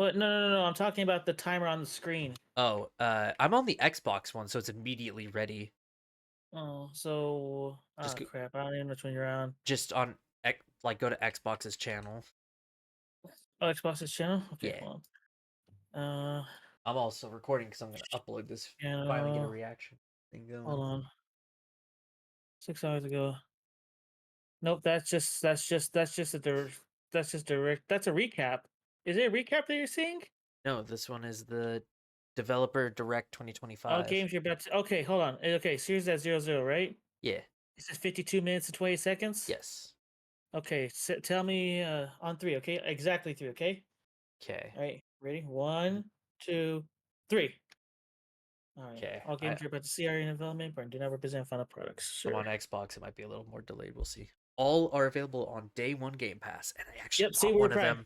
What? No, no, no, no. I'm talking about the timer on the screen. Oh, I'm on the Xbox one, so it's immediately ready. Oh, so Just go, crap. I don't even know which one you're on. just on like go to Xbox's channel. Oh, Xbox's channel. Okay, Yeah, hold on. I'm also recording because I'm gonna upload this. Finally get a Channel. reaction thing Hold going. on. 6 hours ago. Nope. That's just a that's just direct. That's a recap. Is it a recap that you're seeing? No, this one is the Developer Direct Oh, 2025. games you're about to. Okay, hold on. Okay, series at 00, right? Yeah. This is 52 minutes and 20 seconds. Yes. Okay, tell me on three. Okay, exactly three. Okay. Okay. All right, ready? One, two, three. All right. Okay. All games you're about to see are in development but do not represent final products. I'm Sure. on Xbox. It might be a little more delayed. We'll see. All are available on day one Game Pass, and I actually Yep. See, bought we're one of fine. them.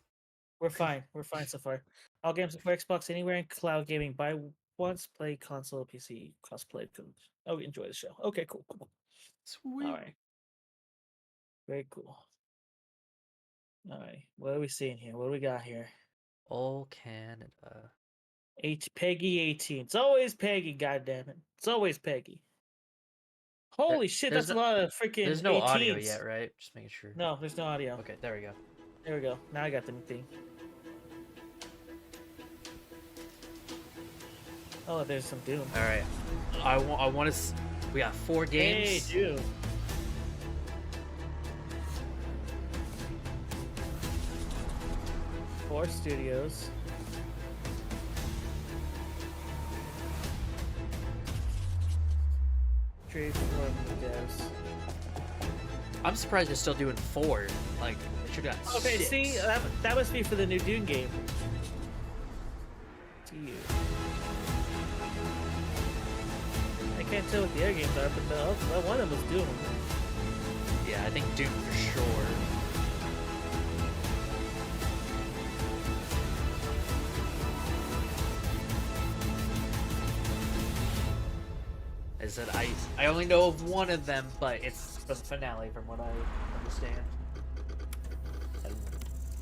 We're fine. We're fine so far. All games for Xbox anywhere and cloud gaming. Buy once, play console, PC, cosplay. Oh, enjoy the show. Okay, cool, cool. All Sweet. right, very cool. All right, what are we seeing here? What do we got here? All Canada. Peggy 18. It's always Peggy. God damn it! It's always Peggy. There, Holy shit, there's that's a no, lot of freaking there's no audio 18s. yet, right? Just making sure. No, there's no audio. Okay, there we go. There we go. Now I got the thing. Oh, there's some Doom. All right. I want to. We got 4 Hey, games. Doom. 4 studios. Three, four devs. I'm surprised they're still doing 4. Like, they should have got Okay, 6. see, that must be for the new Doom game. To you. I can't tell what the other games are, but the one of them was Doom. Yeah, I think Doom for sure. I said I only know of one of them, but it's the finale from what I understand.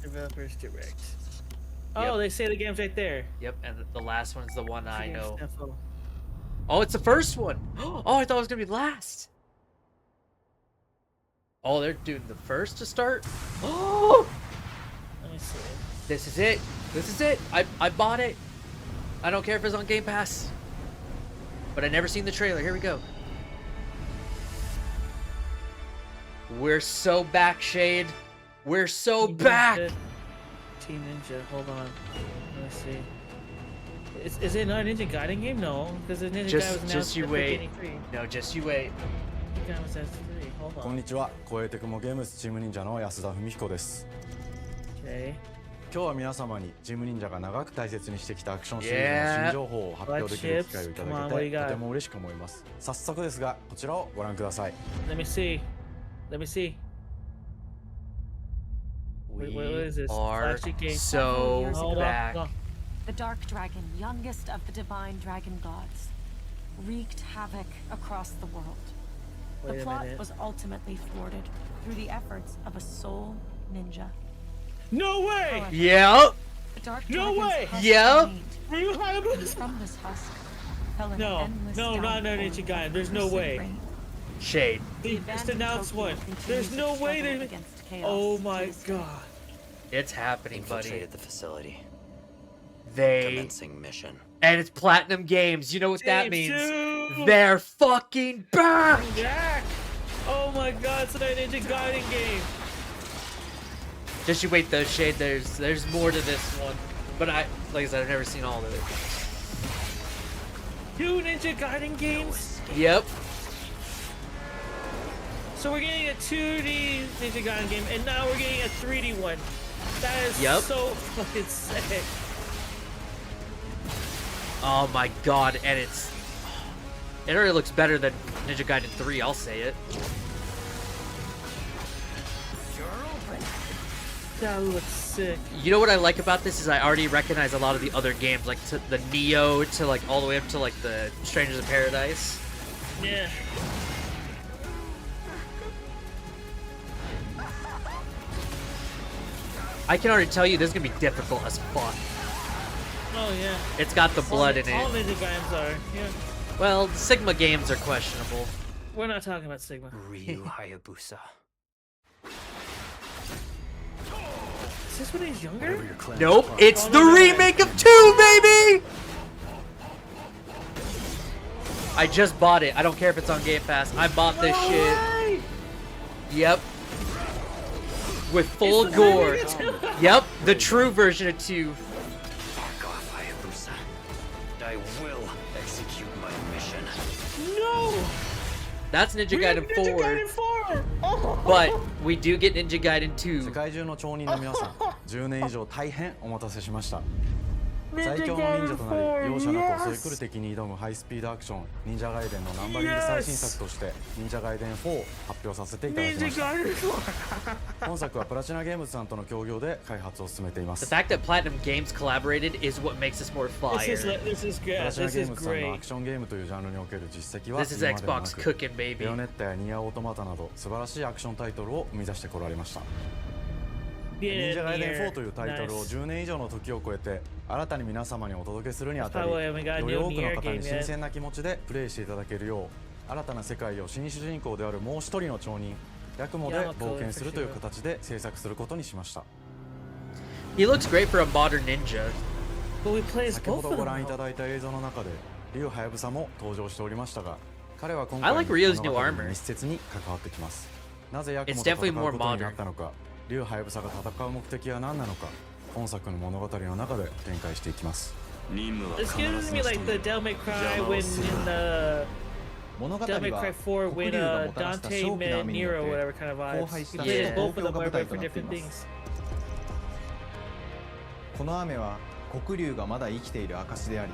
Developers Direct. Yep. Oh, they say the game's right there. Yep, and the last one's the one I know. Info. Oh, it's the first one. Oh, I thought it was gonna be last. Oh, they're doing the first to start. Oh, Let me see. this is it. This is it. I bought it. I don't care if it's on Game Pass. But I never seen the trailer. Here we go. We're so back, Shade. We're so back. Team Ninja. Hold on. Let me see. Is it not a Ninja Gaiden game? No, because the Ninja Gaiden was announced Just you for wait. 83. No, just you wait. Ninja Gaiden was at 3. Hold こん on. にちは、超えてくもゲームズチーム忍者の安田文彦です。 Okay. 今日は皆様にチーム忍者が長く大切にしてきたアクションシリーズの新情報を発表できる機会をいただ Come on, け what you て got? とても嬉しく思います。早速ですが、こちらをご覧ください。Let me see. Let me see. What is this? are Flashy game. so Hold on, back. hold on. The Dark Dragon, youngest of the divine dragon gods, wreaked havoc across the world. Wait The a plot minute. was ultimately thwarted through the efforts of a soul ninja. No way! However, Yep. the Dark No Dragon's way! husk Yep. remained, You have and from this husk fell an No, endless no, not downpour Ninja Gaiden. of There's no cursed way. rain. Shade. They The just abandoned announced Tokyo one. continues There's its no way struggle they. against chaos Oh to my this day. god. It's happening, buddy. Infiltrated the facility. They Commencing mission. and it's Platinum Games. You know what that Team means? two! They're fucking back. Jack! Oh my god, it's another Ninja Gaiden game. Just you wait though, Shade. There's more to this one. But like I said, I've never seen all of it. 2 Ninja Gaiden games? Yep. So we're getting a 2D Ninja Gaiden game, and now we're getting a 3D one. That is Yep. so fucking sick. Oh my god, and it already looks better than Ninja Gaiden 3, I'll say it. That looks sick. You know what I like about this is I already recognize a lot of the other games, like to the Neo to like all the way up to like the Strangers in Paradise. Yeah. I can already tell you this is gonna be difficult as fuck. Oh yeah. It's got the blood in All it. Ninja Gaidens are. Yeah. Well, Sigma games are questionable. We're not talking about Sigma. Ryu Hayabusa. Is this when he's younger? Nope, it's Oh, the no, no, no. remake of 2, baby! I just bought it. I don't care if it's on Game Pass. I bought this shit. Way! Yep. With full It's the gore. remake of 2. Yep, the true version of 2. Fuck off, Hayabusa. I will execute my mission. No! That's Ninja We have Gaiden Ninja 4. Gaiden 4! Oh. But we do get Ninja Gaiden 2. 世界中の町人の皆さん10年以上大変お待たせしました最 Ninja 強の忍者 Gaiden となり 4, 容赦なく襲い yes! 来る敵に挑むハイスピードアクション忍者ガイデンのナンバリング最新作として忍者ガイデン4を発表させていただき Ninja ました Gaiden 4! 本作はプラチナゲームズさんとの協業で開発を進めていま The す fact that Platinum Games collaborated is what makes this more This is, fire. this is プ good. ラチナ This ゲー is ムズさんのア great. クションゲームというジャンルにおける実績は This is 今までもな Xbox く cooking, ベ baby. ヨネッタやニアオートマタなど素晴らしいアクションタイトルを生み出してこられました忍 Yeah, 者ガイデン Nier. 4というタイトルを Nice. 10年以上の時を超えて新たに皆様にお届けするにあたり By the way, we got a よ new り多くの Nier 方 game に yet. 新鮮な気持ちでプレイしていただけるよう新たな世界を新主人公であるもう一人の町人ヤクモで冒険するという形で制作することにしました He looks great for a modern ninja. But we play as 先ほ both ど of ご覧い them. ただいた映像の中で竜ハヤブサも登場しておりましたが彼は今回 I の like Ryo's 物 new 語 armor. に密接に関わってきますなぜヤク It's モと戦 definitely う more ことにな modern. ったのか竜ハヤブサが戦う目的は何なのか本作の物語の中で展開していきます It's giving me like the Devil May Cry when in the 物語 Devil May は Cry 4黒 when 竜がもたらした Dante 正気な met 雨によ Nero っ or て whatever kind of 荒 vibes. 廃し He た played as Yeah. both of 東京 them が but 舞台 for となってい different ま things. すこの雨は黒竜がまだ生きている証であり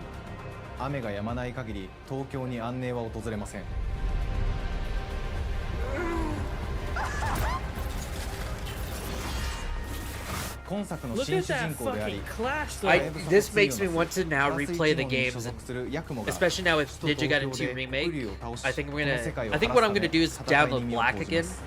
雨が止まない限り東京に安寧は訪れません今作の Look 新 at 主 that 人公であり fucking clash though. I this makes me want to now replay the プラス一門に games, 所 and 属するヤクモが especially now with 首都 Ninja Gaiden 東京 2 で remake. 黒竜を倒し I think we're この gonna. 世界を I think 晴 what ら I'm すため gonna do is 戦いに download 身を Black 投じ again ます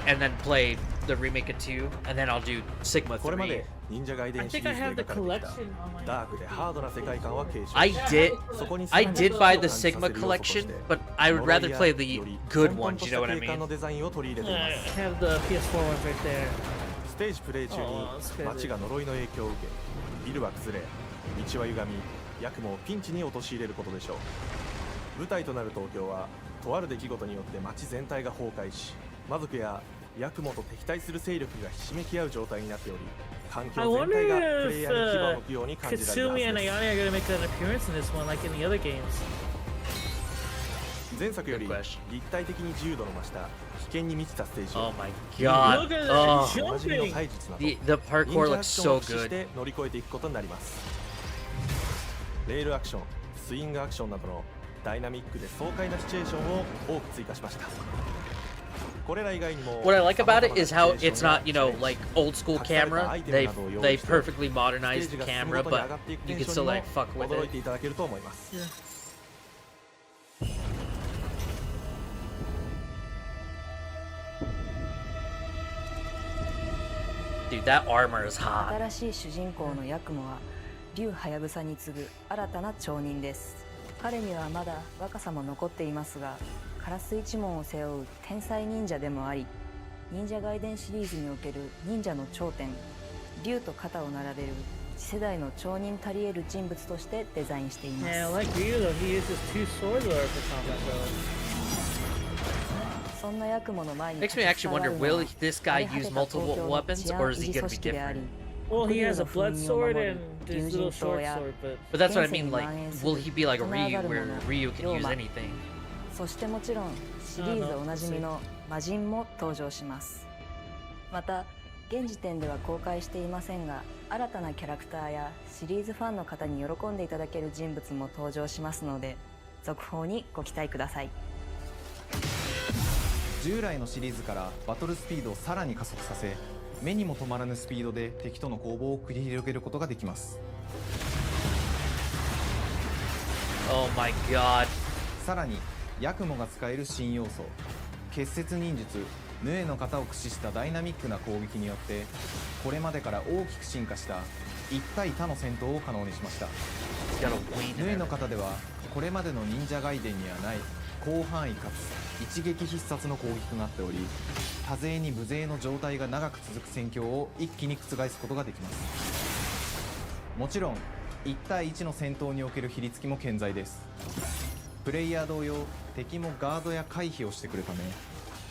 and then play the remake of 2, and then I'll do Sigma これま 3. で忍者ガイデ I ンシ think リ I ーズ have で the 描かれてき collection た on my ダークでハードな世界観は継承 I did. そこに I さらに did buy the 感じさせる Sigma 要素と collection, して but I would 呪い rather や play the より good 根 one. 本と You し know た what I 景観 mean? のデザインを取り入れてい I ます have the PS4 ones right there. ステージプレイ中に Oh, that's crazy. 街が呪いの影響を受けビルは崩れ道は歪みヤクモをピンチに陥れることでしょう舞台となる東京はとある出来事によって街全体が崩壊し魔族やヤクモと敵対する勢力がひしめき合う状態になっており環 I 境全体が wonder プレイ if ヤーに牙を向くように感じられるは Katsumi ず and です Ayane are gonna make an appearance in this one like in the other games. 前作より Good question. 立体的に自由度の増した危険に満ちたステージ Oh を my Look god. at that Oh, おなじみの jumping! 体術など the 忍 parkour 者ア looks クション so を駆使し good. て乗り越えていくことになりますレールアクションスイングアクションなどのダイナミックで爽快なシチュエーションを多く追加しましたこれら以外にも What I like about it is how 様々なシチュエー it's ションや not, you know, like old school 隠された camera. アイテム They などを用意 they して perfectly ス modernized テージ the が進む camera, ごとに but 上がっていく you テン can ショ still ンに like fuck も with 驚い it. ていただけると思います Dude, that armor is hot. 新しい主人公のヤクモは竜ハヤブサに次ぐ新たな町人です。彼にはまだ若さも残っていますが、カラス一門を背負う天才忍者でもあり、忍者ガイデンシリーズにおける忍者の頂点、竜と肩を並べる次世代の町人たり得る人物としてデザインしています。 Yeah, like Ryu though, he uses two swords for combat though. そんなヤクモの前に Makes me actually wonder, will this guy 荒れ果 use てた multiple 東京の weapons 治安 or 維 is he 持 gonna 組 be 織であり different? Well, he has a 黒 blood 竜の sword 不眠を守る and this 竜 little 神 short 刀や sword, but But that's what I 現世 mean, に like, 蔓延す will る he be like a 必ず Ryu あるも where の Ryu can 龍 use 馬 anything? そしてもちろんシリーズおなじみの魔人も登場します。また現時点では公開していませんが、新たなキャラクターやシリーズファンの方に喜んでいただける人物も登場しますので、続報にご期待ください。従来のシリーズからバトルスピードをさらに加速させ目にも止まらぬスピードで敵との攻防を繰り広げることができます。 Oh my god. さらにヤクモが使える新要素結節忍術ヌエの型を駆使したダイナミックな攻撃によってこれまでから大きく進化した1対他の戦闘を可能にしました。 He's got a wing and ヌエの everything. 方ではこれまでの忍者ガイデンにはない広範囲かつ一撃必殺の攻撃となっており、多勢に無勢の状態が長く続く戦況を一気に覆すことができます。もちろん1対1の戦闘における比率も健在です。プレイヤー同様、敵もガードや回避をしてくるため、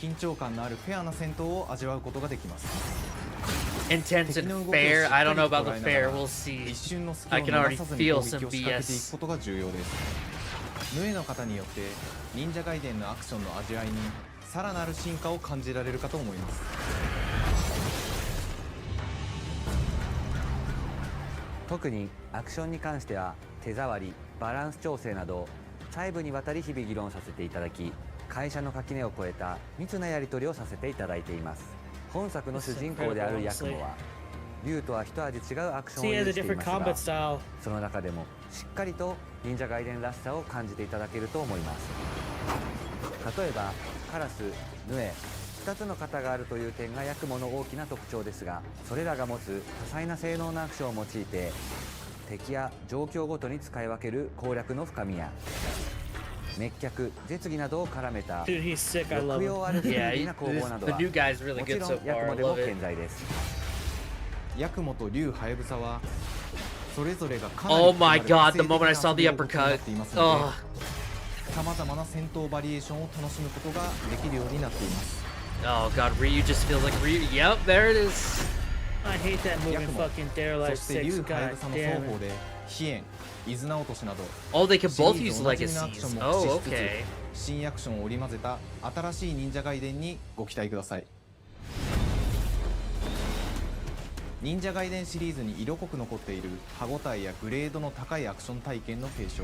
緊張感のあるフェアな戦闘を味わうことができます。 Intense 敵の and 動きをしっ fair. か I り don't know 捉 about え the ながら fair. We'll see. 一瞬の隙を I can 逃 already さず feel に攻撃を仕掛けてい some くことが重要です。ヌエの方によって忍者ガイデンのアクションの味わいにさらなる進化を感じられるかと思います。特にアクションに関しては手触り、バランス調整など細部にわたり日々議論させていただき、会社の垣根を越えた密なやり取りをさせていただいています。本作の主人公であるヤクモは竜とは一味違うアクションを See, he 有 has a してい different ます combat が、 style. その中でもしっかりと忍者ガイデンらしさを感じていただけると思います。例えばカラス、ヌエ、2つの型があるという点がヤクモの大きな特徴ですが、それらが持つ多彩な性能のアクションを用いて敵や状況ごとに使い分ける攻略の深みや滅却、絶技などを絡めた Dude, he's sick. I 抑 love 揚 him. あるスピー Yeah, ディーな攻防など the は new guy's really もち good ろ so んヤク far. モ I でも love it. 健在です。ヤクモと竜ハヤブサはそれぞれがかなり Oh my 異 god, な the る moment I 個 saw 性 the 的な遊び心にな uppercut. っていますの Oh, で、さまざまな戦闘バリエーションを楽しむことができるようになっています。 oh god, Ryu just feels like Ryu. Yep, there it is. I hate that movie. Yakumo. Fucking Dare そ Life して Six. 竜ハヤ God ブサの damn 双方 it. で飛燕、伊豆直しなど Oh, they can シ both リー use ズおなじみのアクシ legacies. ョンも Oh, 駆使しつつ okay. 新アクションを織り交ぜた新しい忍者ガイデンにご期待ください。忍者ガイデンシリーズに色濃く残っている歯ごたえやグレードの高いアクション体験の継承、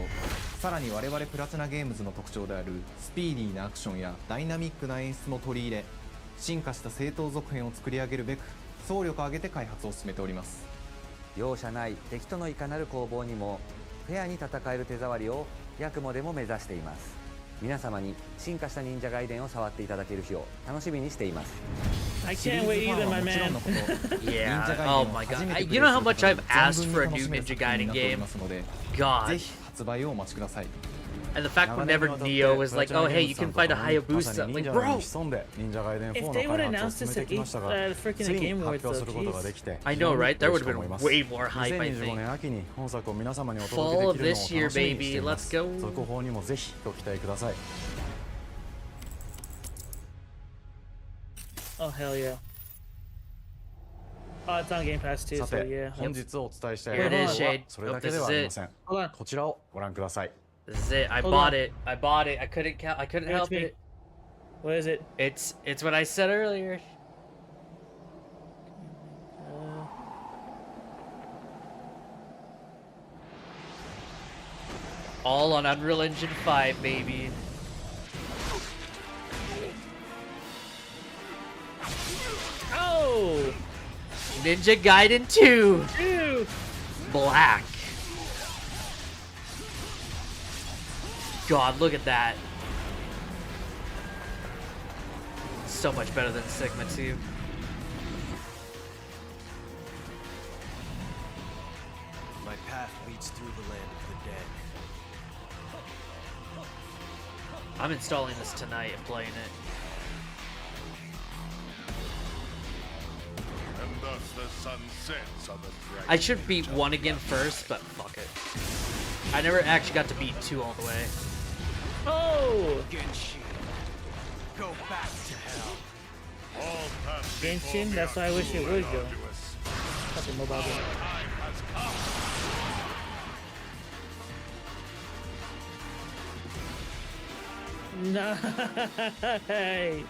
さらに我々プラチナゲームズの特徴であるスピーディーなアクションやダイナミックな演出も取り入れ、進化した正当続編を作り上げるべく総力を挙げて開発を進めております。容赦ない敵とのいかなる攻防にもフェアに戦える手触りをヤクモでも目指しています。皆様に進化した忍者ガイデンを触っていただける日を楽しみにしています。 I シリ can't ーズ wait ファン either, は my もちろん man. のこと、忍者 Yeah. ガイデン Oh を my 初 god. めて You know how much I've 存 asked 分に for a 楽 new しめる Ninja 作品に Gaiden なっており game? ますので、 God. ぜひ発売をお待ちください。 And the fact 長 whenever 年にわたって Neo was like, プラ oh チナ hey, ゲー you ムズさ can んと fight a 共にまさ Hayabusa. に Like, 忍者の bro. に潜んで忍者ガイデン4 If の they would 開 announce 発を this 進め at てきましたが、 freaking つい a に Game 発 Awards, 表することが though. できて I know, right? That 非 would 常 have に嬉しく思い been ます。 way more hype, I 2025 think. 年秋に本作を皆様にお Fall 届 of けでき this るのを year, 楽しみにしてい baby. ます。 Let's go. 続報にもぜひご期待ください。 Oh hell yeah. Oh, it's on Game Pass too. さ So て yeah. 本日お伝えしたい Here it 内 is, 容は Shade. それだけではありません。 Hold on. こちらをご覧ください。 This is it. I Hold bought on. it. I bought it. I couldn't Give it help to me. it. What is it? It's what I said earlier. All on Unreal Engine 5, baby. Oh, Ninja Gaiden 2 dude. Black. God, look at that. So much better than Sigma 2. My path leads through the land of the dead. I'm installing this tonight and playing it. And thus the sun sets on the dragon. I should beat 1 again first, but fuck it. I never actually got to beat 2 all the way. Oh, Genshin, go back to hell. All paths Genshin. before me That's are why I wish it cruel would and go. arduous. Fucking mobile game. Time has come. Nice.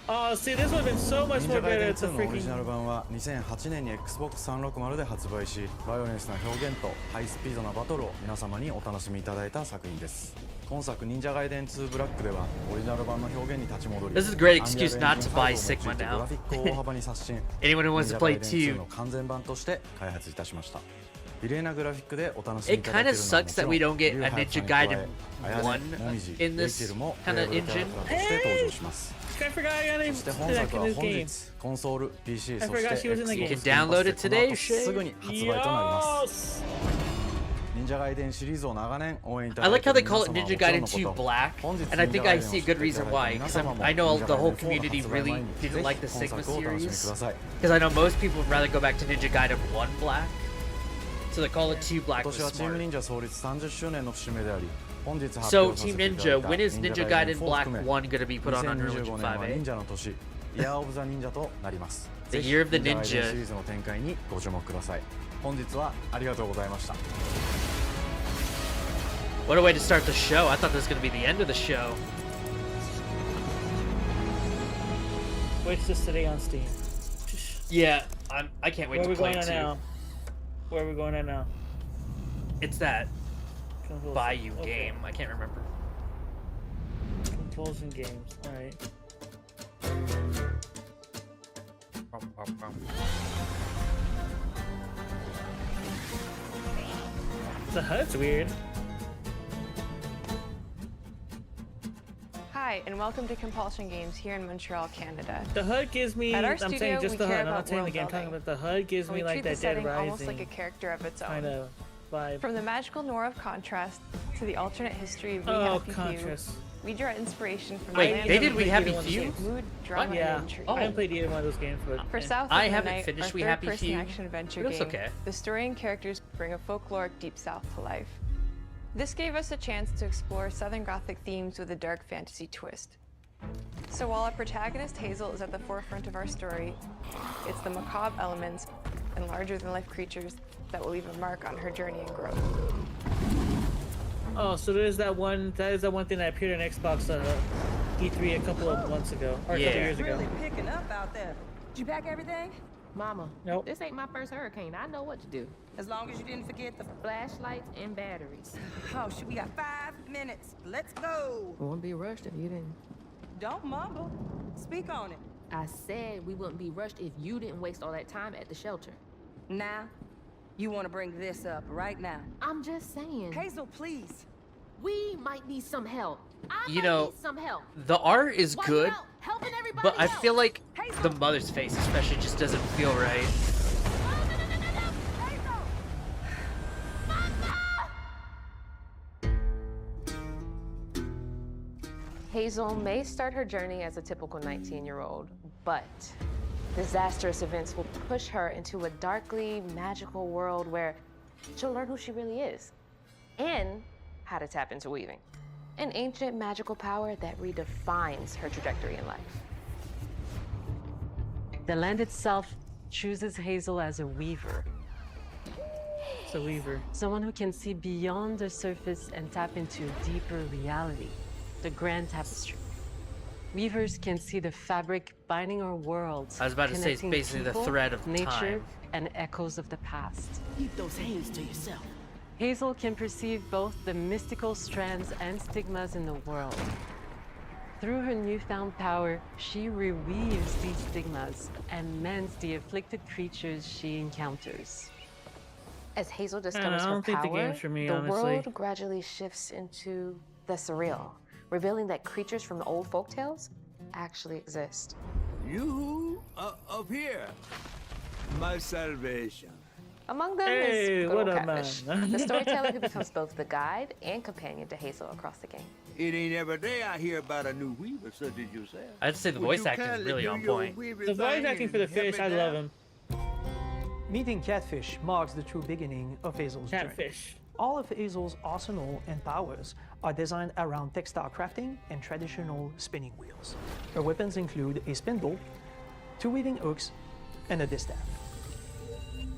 Oh, see, this would have been so much 忍 more 者ガイ better デン if the 2のオリジナ freaking. ル版は2008年に Xbox360 で発売し、バイオレンスな表現とハイスピードなバトルを皆様にお楽しみいただいた作品です。今作忍者ガイデン2ブラックではオリジナル版の表現に立ち戻り、 This is a great excuse Unreal not to buy Engine 5 を用いて Sigma グ now. ラフィックを大幅に刷新。 Anyone who wants to play 忍者ガイデン2 2. の完全版として開発いたしました。綺麗なグラフィックでお楽しみい It ただけ kind る of のはも sucks ち that ろん we don't get リュウ a ハヤさん Ninja に加え Gaiden 綾 1 音もみじ in レイ this チェルも kind プレイ of ブルキャラ engine. クターとして登場します I forgot I gotta そして本 back 作 in は this 本 game. 日コンソール PC そ I し forgot て she was in the game. You can download it today, すぐに発売となります Yes! 忍者ガイデンシリーズを長年応援いた I だい like て how い they る call 皆 it 様 Ninja はもちろん Gaiden のこ 2と Black, 本日 and I 忍者 think ガイ I デンを see 知 a って good いただい reason た why, 皆 because 様も I know 忍者 the ガイ whole デン4の community 発売 really 前に didn't ぜ like the ひ本 Sigma 作をお楽しみく series. ださい Because I know most people would rather go back to Ninja Gaiden 1 Black. So they call it 2 Black 今 was 年はチーム smart. 忍者創立30周年の節目であり本日発 So 表させ Team ていただい Ninja, た when is 忍者 Ninja ガイデン Gaiden 4を Black 含め 1 gonna be put on Unreal 2025 Engine 年は 5A? 忍者の年イヤーオブザ忍者となります The ぜひ Year of the 忍者ガイデン Ninja. シリーズの展開にご注目ください本日はありがとうございました What a way to start the show. I thought this was going to be the end of the show. Wait this today on Steam. Yeah, I can't wait Where are to we play going it on too. now? Where are we going on now? It's that Controls. Bayou Okay. game. I can't remember. Controls and games. Alright. The HUD's weird. Hi, and welcome to Compulsion Games here in Montreal, Canada. The HUD gives me. At our I'm studio, saying just we the HUD. care I'm not about saying the world game. I'm talking building. about the HUD gives And me we like treat the that Dead setting almost like a Rising character of its own. kind of vibe. From the magical noir of contrast to the alternate history of We Oh, Happy contrast. Few, we draw inspiration from Wait, the land they of did We the Happy mood, Few? drama, Yeah, and intrigue. I haven't played either one of those games, but For South I of haven't Midnight, finished our We Happy third-person Few, action adventure but it's game, okay. the story and characters bring a folkloric Deep South to life. This gave us a chance to explore Southern Gothic themes with a dark fantasy twist. So while our protagonist Hazel is at the forefront of our story, it's the macabre elements and larger-than-life creatures that will leave a mark on her journey and growth. oh, so there's that one. That is that one thing that appeared on Xbox E3 a couple of months ago, or a couple Yeah. years ago. Really picking up out there. Did you pack everything? Mama, Nope. this ain't my first hurricane. I know what to do. As long as you didn't forget the Flashlights and batteries. Oh, shit, we got 5 minutes. Let's go. Wouldn't be rushed if you didn't. Don't mumble. Speak on it. I said we wouldn't be rushed if you didn't waste all that time at the shelter. Now, you want to bring this up right now. I'm just saying. Hazel, please. We might need some help. I You might know, need some help. The art is Watch good, out, helping everybody but I else. feel like the mother's face especially just doesn't feel right. Hazel may start her journey as a typical 19-year-old, but disastrous events will push her into a darkly magical world where she'll learn who she really is and how to tap into weaving, an ancient magical power that redefines her trajectory in life. The land itself chooses Hazel as a weaver. It's a weaver. Someone who can see beyond the surface and tap into a deeper reality, the grand tapestry. Weavers can see the fabric binding our worlds. I was about to say it's connecting basically the people, thread of nature, time. and echoes of the past. Keep those hands to yourself. Hazel can perceive both the mystical strands and stigmas in the world. Through her newfound power, she reweaves these stigmas and mends the afflicted creatures she encounters. As Hazel I discovers her don't think the power, game's for me, the honestly. world gradually shifts into the surreal, revealing that creatures from the old folktales actually exist. You up here, my salvation. Among them Hey, is good what old up, Catfish, man? the storyteller who becomes both the guide and companion to Hazel across the game. It ain't every day I hear about a new weaver such as yourself. I'd say the Would voice you acting is kindly really do on your point. weaving The voice thing acting for the and help fish, me I love down? him. Meeting Catfish marks the true beginning of Hazel's journey. Catfish. All of Hazel's arsenal and powers are designed around textile crafting and traditional spinning wheels. Her weapons include a spindle, 2 weaving hooks, and a distaff.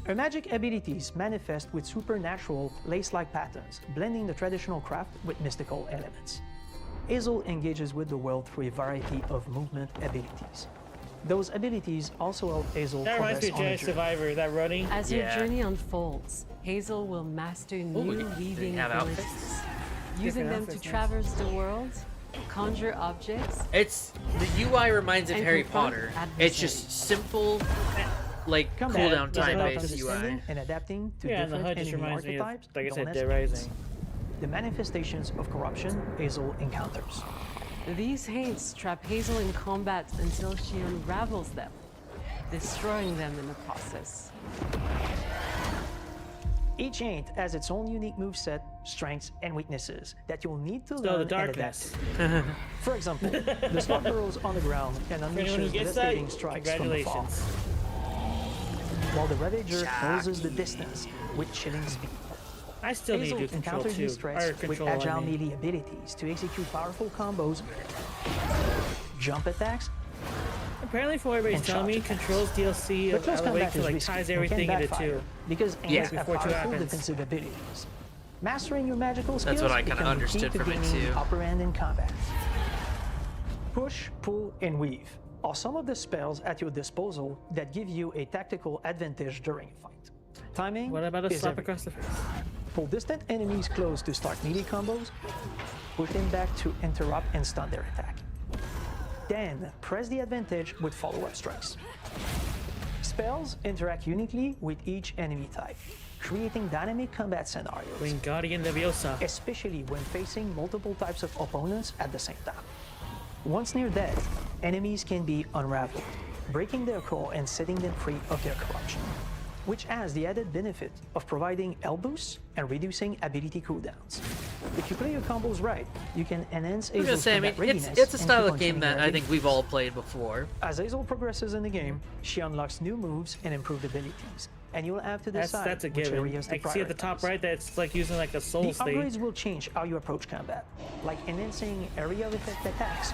Her magic abilities manifest with supernatural lace-like patterns, blending the traditional craft with mystical elements. Hazel engages with the world through a variety of movement abilities. Those abilities also help Hazel That reminds me progress of on her Jedi journey. Survivor, that running. As her journey unfolds, Hazel will master new do weaving they have abilities, outfits? using Different them to outfits, nice. traverse the world, conjure objects. It's the UI reminds of And Harry confront Potter. It's just simple, like Combat cooldown is time about based understanding UI. and adapting to Yeah, and the different HUD just enemy reminds me of, archetypes. like I said, known Dead as Rising. haints. The manifestations of corruption Hazel encounters. These haints trap Hazel in combat until she unravels them, destroying them in the process. Each haint has its own unique moveset, strengths, and weaknesses that you'll need to So learn the and darkness. adapt to. For example, the slug burrows on the ground and For anyone who unleashes gets that, devastating strikes from afar, congratulations. while the Ravager closes the distance with chilling speed. I still need to Hazel do control encounters too. these threats Or with control, I agile mean. melee abilities to execute powerful combos, jump attacks, Apparently, from what everybody's and telling me, charge attacks. Control's DLC But close of Elevate combat to is like risky ties and everything can into backfire, two. because Yeah, ants have before two powerful happens. defensive abilities. Mastering your magical skills That's what I kinda becomes the key understood to from it, gaining too. the upper hand in combat. Push, pull, and weave are some of the spells at your disposal that give you a tactical advantage during a fight. Timing What about a is slap everything. across the face? Pull distant enemies close to start melee combos, push them back to interrupt and stun their attack. Then press the advantage with follow-up strikes. Spells interact uniquely with each enemy type, creating dynamic combat scenarios, Wingardium Leviosa. especially when facing multiple types of opponents at the same time. Once near death, enemies can be unraveled, breaking their core and setting them free of their corruption, which has the added benefit of providing health boosts and reducing ability cooldowns. If you play your combos right, you can enhance I was gonna Hazel's say, I mean, combat readiness it's a and style keep of on game tuning that her I think abilities. we've all played before. As Hazel progresses in the game, she unlocks new moves and improved abilities, and you'll have to decide That's a which given. areas to I can see at the top prioritize. right that it's like using like a soul The state. upgrades will change how you approach combat, like enhancing area of effect attacks,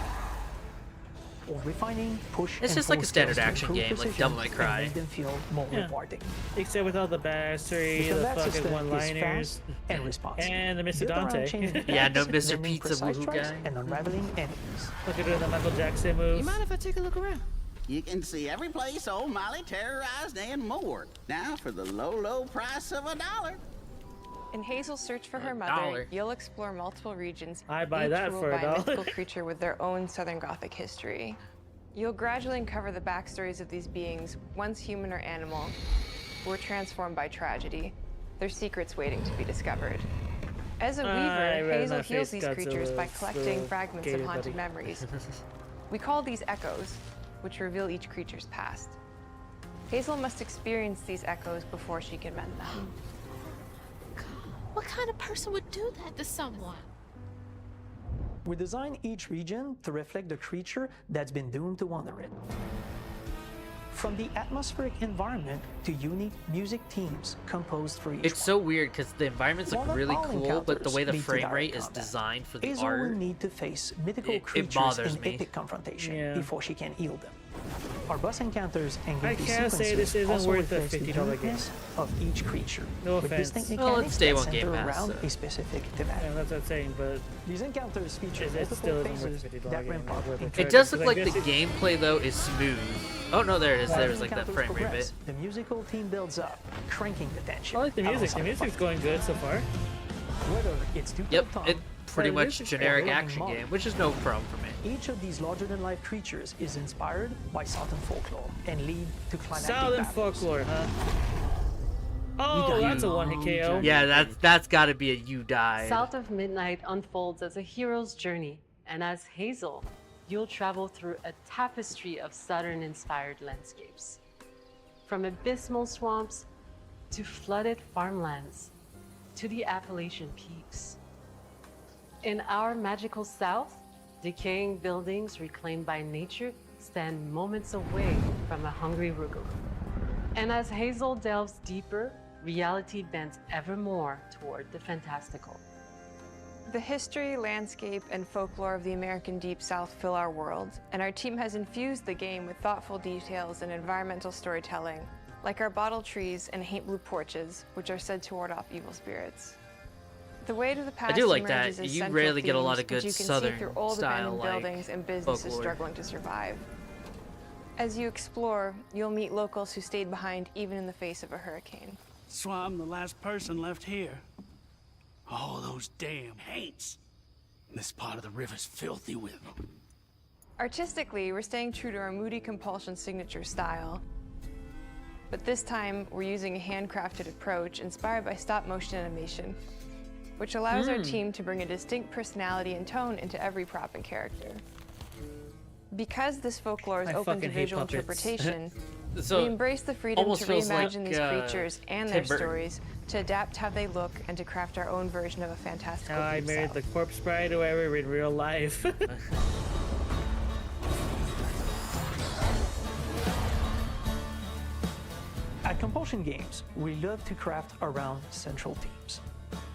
or refining push It's and just like pull a standard skills to action improve game, like precision Devil May and Cry. make them feel more Yeah. rewarding. Except with all the badassery, The the combat fucking system is one-liners, fast and responsive. and the Mr. Built around Dante. changing Yeah, no attacks, Mr. landing Pizza precise woohoo strikes, guy. and unraveling enemies. Look at the Michael Jackson moves. You mind if I take a look around? You can see every place old Molly terrorized and more. Now for the low, low price of $1. In Hazel's search for her $1. mother, you'll explore multiple regions, I buy each that ruled for by a $1. mythical creature with their own Southern Gothic history. You'll gradually uncover the backstories of these beings, once human or animal, who were transformed by tragedy, their secrets waiting to be discovered. As a I weaver, read Hazel my heals face these creatures by Godzilla's collecting little fragments of gator haunted buddy. memories. We call these echoes, which reveal each creature's past. Hazel must experience these echoes before she can mend them. What kind of person would do that to someone? We design each region to reflect the creature that's been doomed to wander it. From the atmospheric environment to unique music themes composed for each It's so weird because the environments look While not really all cool, but the encounters way the lead to frame direct rate is combat, designed for the Hazel will art, need to face mythical it creatures bothers in me. epic confrontation Yeah. before she can heal them. Our boss encounters and I gameplay can't say this sequences isn't also worth the reflects the $50 game. uniqueness of each creature, No with offense. distinct Well, mechanics it's day that one Game center Pass, around so. a specific thematic. Yeah, that's what I'm saying, but These encounters feature it multiple still isn't worth phases the $50 that game. ramp up. It does look like the gameplay though is smooth. Oh no, there it is. As There's like that encounters frame rate progress, bit. The musical theme builds up, cranking the tension. I like the music. The alongside music's fight. going good so far. Whether it's Duke Yep, Tom it pretty the much music's generic great. action game, which is no problem for me. Each of these larger-than-life creatures is inspired by Southern folklore and lead to climactic Southern battles. folklore, huh? Oh, that's a one-hit KO. Yeah, that's got to be a you died. South of Midnight unfolds as a hero's journey, and as Hazel, you'll travel through a tapestry of Southern-inspired landscapes. From abysmal swamps to flooded farmlands to the Appalachian peaks. In our magical South, decaying buildings reclaimed by nature stand moments away from a hungry Rugal. And as Hazel delves deeper, reality bends ever more toward the fantastical. The history, landscape, and folklore of the American Deep South fill our world, and our team has infused the game with thoughtful details and environmental storytelling, like our bottle trees and haint blue porches, which are said to ward off evil spirits. The way to the past do like that. emerges as You central rarely get a lot of themes, which good you can Southern see through old style, abandoned like, buildings and businesses folklore. struggling to survive. As you explore, you'll meet locals who stayed behind even in the face of a hurricane. So I'm the last person left here. All those damn haints. This part of the river's filthy with them. Artistically, we're staying true to our moody compulsion signature style. But this time, we're using a handcrafted approach inspired by stop-motion animation, which allows our team to bring a distinct personality and tone into every prop and character. Because this folklore is open to visual interpretation, So, we embrace the freedom to almost feels like, reimagine these creatures and Tim their Burton. stories, to adapt how they look, and to craft our own version of a fantastical How I deep married south. the corpse bride or whatever in real life. At Compulsion Games, we love to craft around central themes.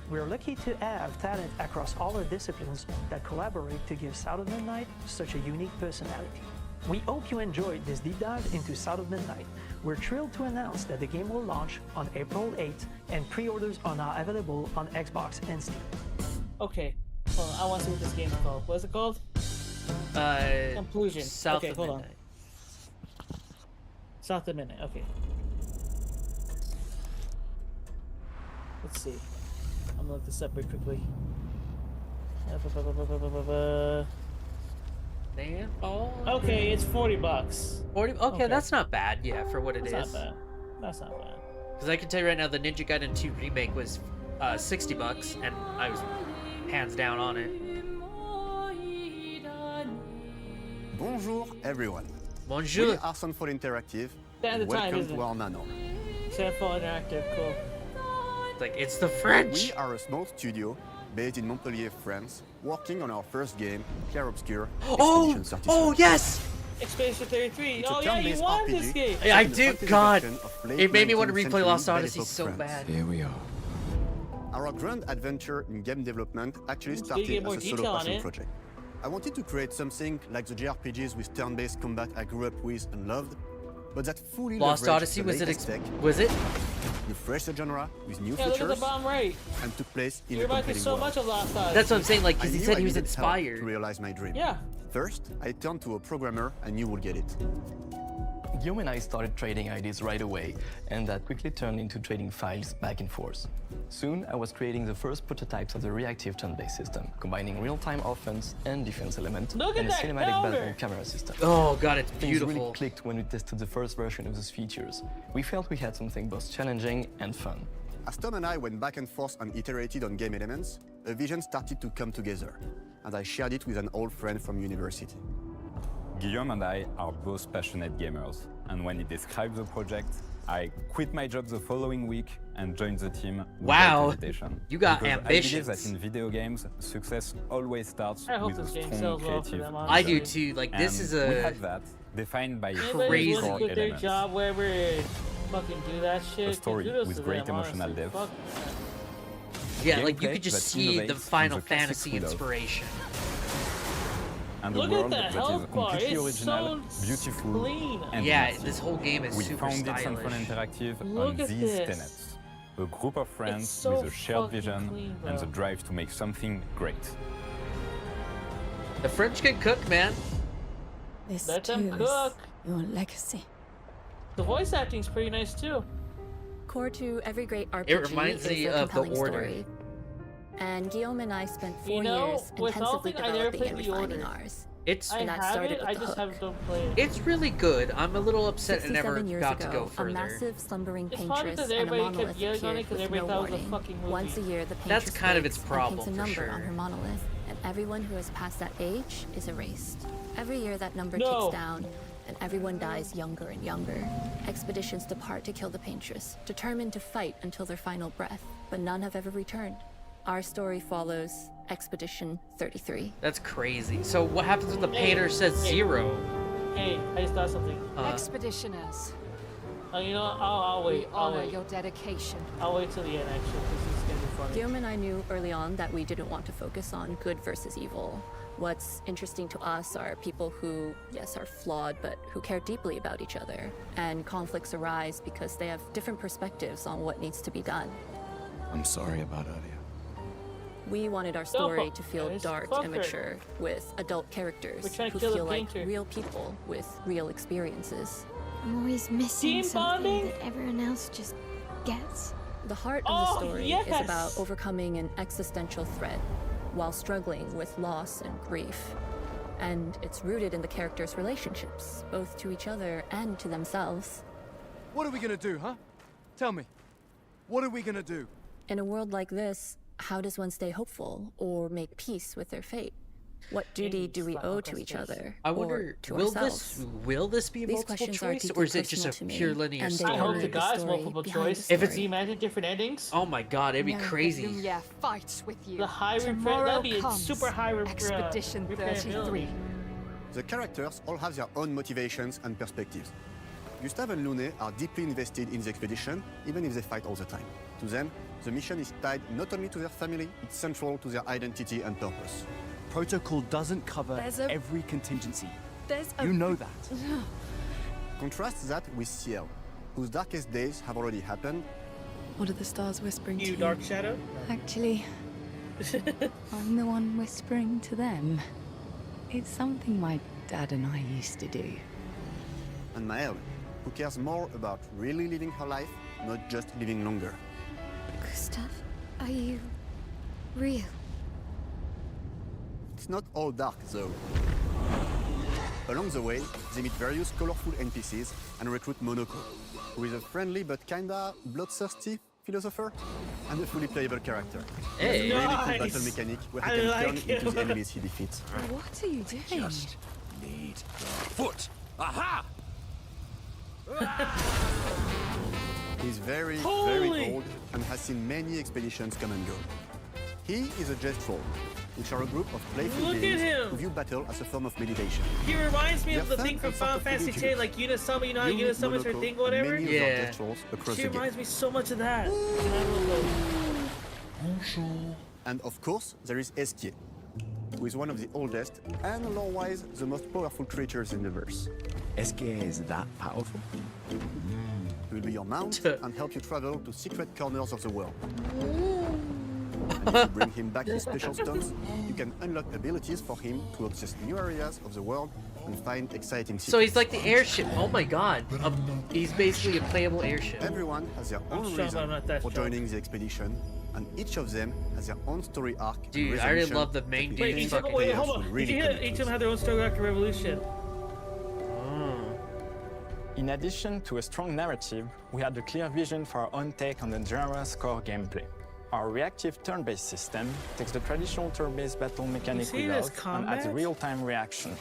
We're lucky to have talent across all our disciplines that collaborate to give South of Midnight such a unique personality. We hope you enjoyed this deep dive into South of Midnight. We're thrilled to announce that the game will launch on April 8th, and pre-orders are now available on Xbox and Steam. Okay, hold on, I want to see what this game's called. What is it called? Conclusion. South Okay, of hold Midnight. on. South of Midnight, okay. Let's see. I'm gonna look this up very quickly. Okay, it's $40. 40? Okay, that's not bad, yeah, for what it is. That's not bad. That's not bad. Because I can tell you right now, the Ninja Gaiden 2 remake was $60, and I was hands down on it. Bonjour, everyone. Bonjour. We are Sunfall Interactive. At the time, Welcome isn't to it? our nano. Sunfall Interactive, cool. Like, it's the French. We are a small studio based in Montpellier, France, working on our first game, Clair Obscur Expedition 33. Oh, yes! Expedition 33. It's a Oh yeah, you turn-based won RPG this game. Yeah, I set in the do. fantasy God, version of late it made me want to 19th replay century Lost Belle Odyssey Époque so France. bad. Here we are. Our grand adventure in game development actually Let's started get more as a solo detail on passion it. project. I wanted to create something like the JRPGs with turn-based combat I grew up with and loved, but that fully Lost leveraged Odyssey, the was it? latest tech, Was it? refreshed the genre with new Yeah, look at features, the bottom right. and took place in You a remind me compelling so world. much of Lost Odyssey. That's what I'm saying, like, I because he knew said I he was needed help inspired. to realize my dream. Yeah. First, I turned to a programmer I knew would get it. Guillaume and I started trading ideas right away, and that quickly turned into trading files back and forth. Soon, I was creating the first prototypes of the reactive turn-based system, combining real-time offense and defense elements Look at and a that cinematic counter! battle camera system. Oh, God, it's Things beautiful. really clicked when we tested the first version of those features. We felt we had something both challenging and fun. As Tom and I went back and forth and iterated on game elements, a vision started to come together, and I shared it with an old friend from university. Guillaume and I are both passionate gamers, and when he described the project, I quit my job the following week and joined the team Wow, without hesitation. you got Because I believe ambitions. that in video games, success always starts I hope with a this game strong sells well for creative them, I do vision. too. Like, this And is we a have that defined by Anybody three crazy who's core quit their elements. job wherever and fucking do that shit. A story kudos with to great them, emotional honestly. depth. Fuck. yeah, like you Gameplay could just that see the innovates Final on the classic Fantasy we love. inspiration. And a Look at world that that is health bar. completely It's original, so beautiful, clean. and Yeah, massive. this whole game is We super founded Sunfall stylish. Interactive Look on at these this. tenets. A group of friends so with a shared fucking vision clean, and bro. the drive to make something great. The French can cook, man. This Let them too cook. is your legacy. The voice acting's pretty nice too. Core to every great RPG It reminds is me a of The compelling Order. story. And Guillaume and I spent 4 You know, years with all intensively things, I never developing played and The refining Order. ours. It's I And that have started it, with I the just hook. haven't played it. It's really good. I'm a little upset it never 67 years got to ago, go a further. massive slumbering It's probably paintress because and a everybody kept monolith yelling on it appeared because with no everybody thought it was a warning. fucking movie. Once a year, the paintress That's kind of its wakes and problem, paints a for number sure. on her monolith, and everyone who has passed that age is erased. Every year, that number No. ticks down, and everyone dies younger and younger. Expeditions depart to kill the paintress, determined to fight until their final breath, but none have ever returned. Our story follows Expedition 33. That's crazy. So what happens when the painter says 0? Hey, I just thought something. Expeditioners, You know what? I'll we wait. I'll honor wait. your dedication. I'll wait till the end actually, because this is gonna be funny. Guillaume and I knew early on that we didn't want to focus on good versus evil. What's interesting to us are people who, yes, are flawed, but who care deeply about each other. And conflicts arise because they have different perspectives on what needs to be done. I'm sorry about Aria. We wanted our story No, to feel guys, dark fuck and her. mature, with adult characters We're trying to who kill the feel like painter. real people with real experiences. I'm always missing Team something bonding? that everyone else just gets. The heart Oh, of the story yes! is about overcoming an existential threat while struggling with loss and grief. And it's rooted in the characters' relationships, both to each other and to themselves. What are we gonna do, huh? Tell me. What are we gonna do? In a world like this, how does one stay hopeful or make peace with their fate? What duty do we owe to each other? I or wonder, to will ourselves? this be a These multiple questions are choice, deeply or is it just a personal to me, pure linear and they story? I hope the illuminate the guy's story multiple behind choice. the If it's story. imagine different endings. Oh my god, it'd be crazy. Lumia fights with you. The high Tomorrow that'd be a comes. super high Expedition 33. replayability. The characters all have their own motivations and perspectives. Gustave and Lune are deeply invested in the expedition, even if they fight all the time. To them, the mission is tied not only to their family, it's central to their identity and purpose. Protocol doesn't cover every contingency. You know that. Contrast that with Ciel, whose darkest days have already happened. What are the stars whispering to you? Dark Shadow? Actually, I'm the one whispering to them. It's something my dad and I used to do. And Maëlle, who cares more about really living her life, not just living longer. Gustav, are you real? It's not all dark, though. Along the way, they meet various colorful NPCs and recruit Monoko, who is a friendly but kinda bloodthirsty philosopher and a fully playable character. Hey. It's a really Nice. cool battle mechanic where he I can like turn into him. the enemies he defeats. What are you doing? Just need the foot. Aha! He's very, Holy! very old and has seen many expeditions come and go. He is a jest troll, which are a group of playful Look at beings him! who view battle as a form of meditation. He reminds me of They're the thing fun from and Final sort of Fantasy X, like Unisama, you know how You'll meet Unisama is her Monoko thing, and whatever? many of Yeah. our jest trolls across She the game. reminds me so much of that. And of course, there is Esquier, who is one of the oldest and lore-wise the most powerful creatures in the verse. Esquier is that powerful? He will be your mount and help you travel to secret corners of the world. And if you bring him back his special stones, you can unlock abilities for him to access new areas of the world and find exciting secrets. So he's like the airship. Oh my god. He's basically a playable airship. Everyone has their own sure I'm reason not that for sure. joining the expedition, and each of them has their own story arc. and Dude, I really resolution love the main that dude. Wait, we each think of them, wait, players hold will on. really Did you hear connect each of with. them had their own story after Revolution? In addition to a strong narrative, we had a clear vision for our own take on the genre's core gameplay. Our reactive turn-based system takes the traditional turn-based battle mechanic see we this love and adds combat? real-time reaction,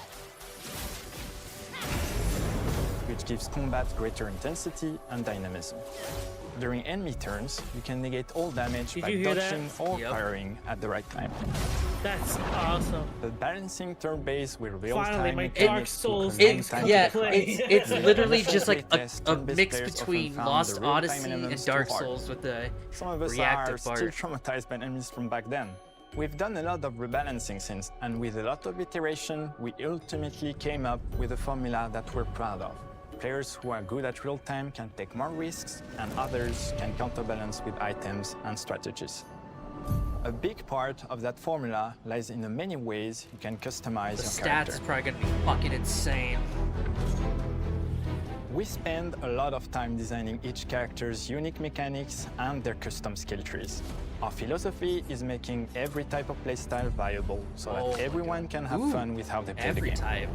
which gives combat greater intensity and dynamism. During enemy turns, you can negate all damage Did by you hear that? dodging or Yep. firing at the right time. That's awesome. The balancing turn-based with Finally, real-time my Dark mechanics Souls to It's contain yeah, time it's literally just like a Turn-based mix players often between found Lost the real-time Odyssey and elements Dark too hard. Souls with the Some of us are reactive still part. traumatized by enemies from back then. We've done a lot of rebalancing since, and with a lot of iteration, we ultimately came up with a formula that we're proud of. Players who are good at real-time can take more risks, and others can counterbalance with items and strategies. A big part of that formula lies in the many ways you can customize The your stats character. are probably gonna be fucking insane. We spend a lot of time designing each character's unique mechanics and their custom skill trees. Our philosophy is making every type of playstyle viable so Oh my that everyone can have Ooh, fun with how they play the every game. type.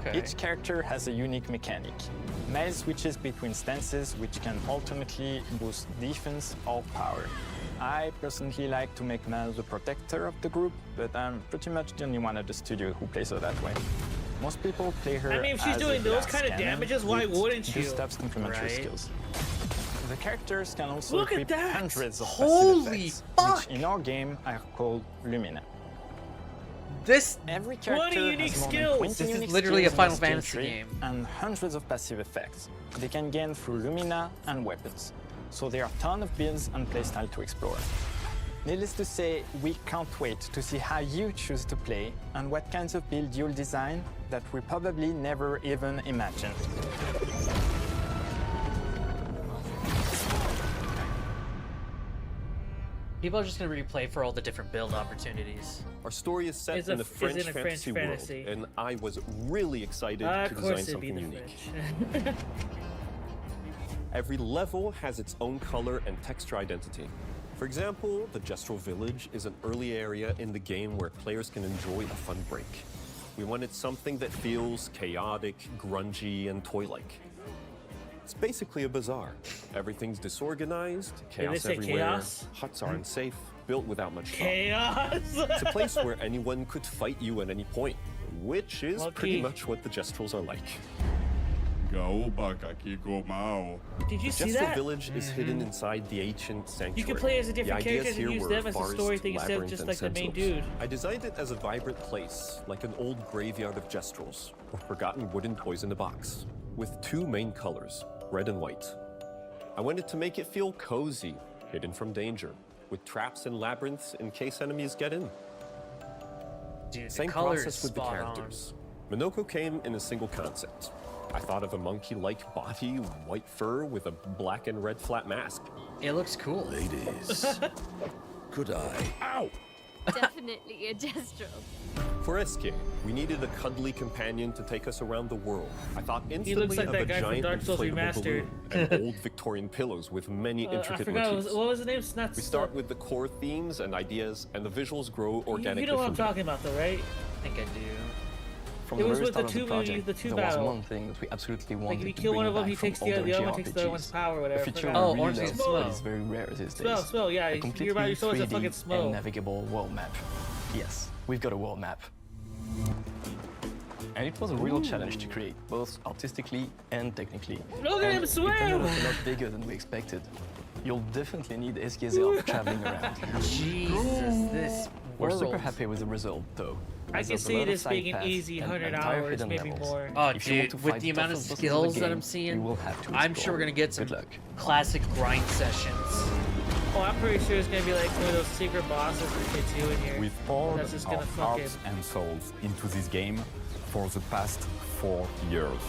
Okay. Each character has a unique mechanic. Maëlle switches between stances which can ultimately boost defense or power. I personally like to make Maëlle the protector of the group, but I'm pretty much the only one at the studio who plays her that way. Most people play her I mean, if she's as a doing those glass kind of cannon damages, why with wouldn't you? Gustav's complementary Right? skills. The characters can also Look at equip that! hundreds of Holy passive effects, fuck! which in our game are called Lumina. This Every 20 character unique has more skills! than 20 This is unique literally a skills in Final their skill Fantasy tree game. and hundreds of passive effects they can gain through Lumina and weapons. So there are a ton of builds and playstyle to explore. Needless to say, we can't wait to see how you choose to play and what kinds of build you'll design that we probably never even imagined. People are just gonna replay for all the different build opportunities. Our story is set in the French fantasy world, and I was really excited to Of design course it'd be something the unique. French. Every level has its own color and texture identity. For example, the Gestural Village is an early area in the game where players can enjoy a fun break. We wanted something that feels chaotic, grungy, and toy-like. It's basically a bazaar. Everything's disorganized, Did they chaos say everywhere, chaos? huts are unsafe, built without much thought. Chaos! It's a place where anyone could fight you at any point, which is pretty Lucky. much what the Gestrels are like. Did you The see Gestral that? village is hidden inside the ancient sanctuary. You can play as a different the ideas characters and here use were them as a forest, story thing instead of labyrinth, just and like the main sentinels. dude. I designed it as a vibrant place, like an old graveyard of Gestrels, or forgotten wooden toys in a box, with two main colors, red and white. I wanted to make it feel cozy, hidden from danger, with traps and labyrinths in case enemies get in. Dude, Same the color process is with the spot characters. Minoko came in a single concept. I thought of a monkey-like body, white fur with a black and red flat mask. It looks cool. Ladies, could I? Ow! Definitely a Destro. For SK, we needed a cuddly companion to take us around the world. I thought instantly looks like of that a guy from giant Dark Souls inflatable Remastered. balloon and old Victorian pillows with many I intricate forgot motifs. what was the name? Not We start with the core themes and ideas, and the visuals grow organically. You know what I'm from there. talking about, though, right? I think I do. From It the was very with the start of two the project, the two there was battle. one thing that we absolutely Like wanted if you to kill bring one of them, back he from takes the older other one takes the other one's JRPGs. power, or A whatever. feature Oh, we orange really is love, Smo. but is very rare these Smo, days. Smo, yeah, A you're completely about to show us a 3D fucking Smo. and navigable world map. Yes, we've got a world map. And it was a real challenge to create, both artistically and technically. Look at him And swim! It turned out a lot bigger than we expected. You'll definitely need SK's help traveling around. Jesus, this We're super world. happy with the result, though. I There's can a see lot of this side being an paths easy and 100 entire hours, hidden maybe levels. more. Oh, If you want dude, to with fight the amount of toughest bosses in the skills that game, I'm seeing, you will have to I'm explore. sure we're gonna get some Good luck. classic grind sessions. Oh, I'm pretty sure it's gonna be like one of those secret bosses that gets you in here. We've poured That's just gonna our fucking. hearts and souls into this game for the past 4 years.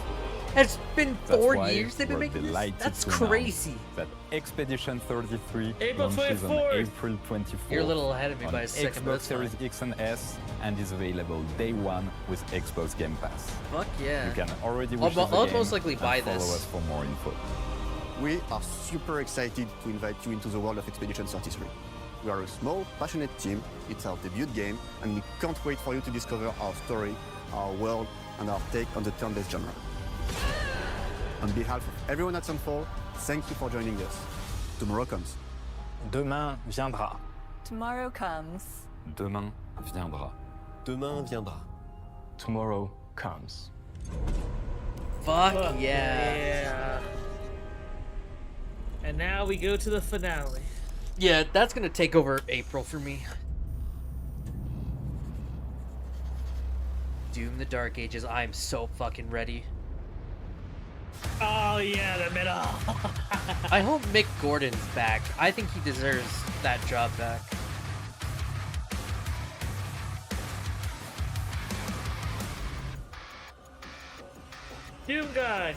It's been That's 4 why years they've been we're making this? delighted That's to announce crazy. That Expedition 33 April launches on 24th. April 24th. You're a little ahead of me on by a second, but Xbox that's fine. Series X and S and is available day one with Xbox Game Pass. Fuck yeah. You can already I'll wish the I'll game most likely and buy follow this. us for more info. We are super excited to invite you into the world of Expedition 33. We are a small, passionate team, it's our debut game, and we can't wait for you to discover our story, our world, and our take on the turn-based genre. On behalf of everyone at Sunfall, thank you for joining us. Tomorrow comes. Demain viendra. Tomorrow comes. Demain viendra. Demain viendra. Tomorrow comes. Fuck Fuck yeah. yeah. And now we go to the finale. Yeah, that's gonna take over April for me. Doom the Dark Ages, I'm so fucking ready. Oh yeah, the middle. I hope Mick Gordon's back. I think he deserves that job back. Doom guy.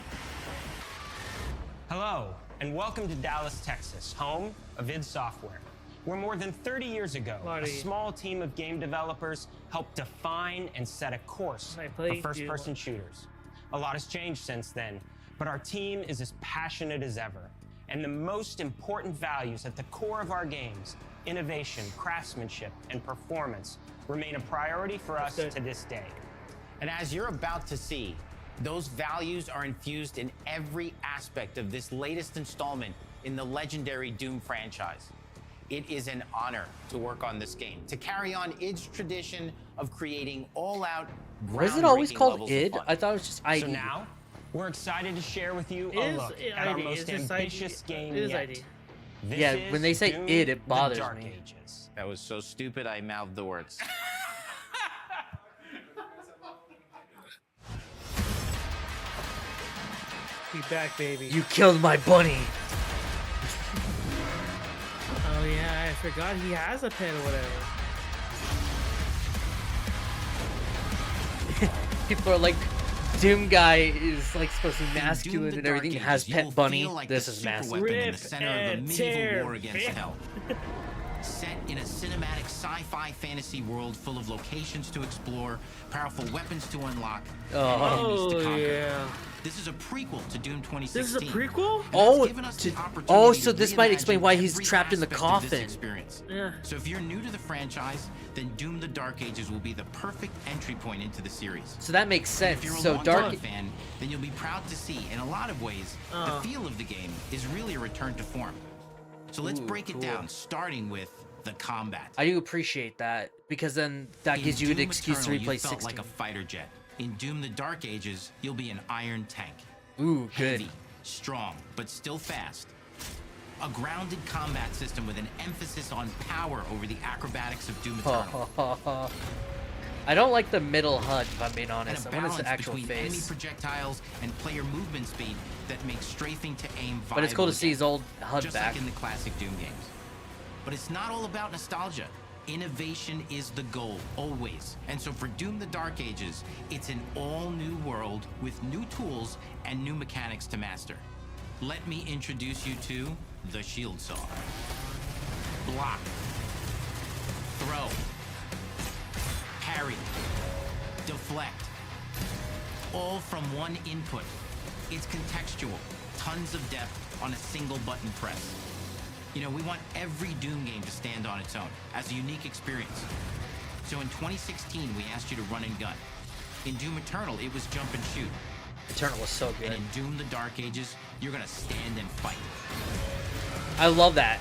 Hello, and welcome to Dallas, Texas, home of id Software, where more than 30 years ago, a small team of game developers helped define and set a course for first-person shooters. A lot has changed since then, but our team is as passionate as ever. And the most important values at the core of our games, innovation, craftsmanship, and performance, remain a priority for us to this day. And as you're about to see, those values are infused in every aspect of this latest installment in the legendary Doom franchise. It is an honor to work on this game, to carry on id's tradition of creating all-out, Was it always groundbreaking called levels of id? fun. I thought it was just ID. So now, we're excited to share with you It a is look at our ID, most it's just ambitious ID. game It is yet. ID. This Yeah, is when they say Doom id, it the bothers Dark me. Ages. That was so stupid, I mouthed the words. Be back, baby. You killed my bunny. Oh yeah, I forgot he has a pen or whatever. People are like, Doom guy is like supposed to be masculine and everything. Has pet bunny. This is massive. In the center of the medieval war against hell. Set in a cinematic sci-fi fantasy world full of locations to explore, powerful weapons to unlock, and enemies to conquer. Yeah. This is a prequel to Doom 2016. This is a prequel? So this might explain why he's trapped in the coffin. Yeah. So if you're new to the franchise, then Doom: The Dark Ages will be the perfect entry point into the series. So that makes sense. If you're a So longtime fan, then you'll be proud to see, in a lot of ways, the Oh. feel of the game is really a return to form. So let's break it down, starting with the combat. I do appreciate that, because then that gives you an Doom excuse Eternal, to replay you felt 16. like a fighter jet. In Doom: The Dark Ages, you'll be an iron tank. Ooh, good. Heavy, strong, but still fast. A grounded combat system with an emphasis on power over the acrobatics of Doom Eternal. I don't like the middle HUD, if I'm being honest. And I a want balance the actual between enemy face. projectiles and player movement speed that makes strafing to aim viable. But it's cool to see his old HUD just back. like in the classic Doom games. But it's not all about nostalgia. Innovation is the goal, always. And so for Doom: The Dark Ages, it's an all-new world with new tools and new mechanics to master. Let me introduce you to the Shield Saw. Block. Throw. Parry. Deflect. All from one input. It's contextual. Tons of depth on a single button press. You know, we want every Doom game to stand on its own as a unique experience. So in 2016, we asked you to run and gun. In Doom Eternal, it was jump and shoot. Eternal was so good. And in Doom: The Dark Ages, you're gonna stand and fight. I love that.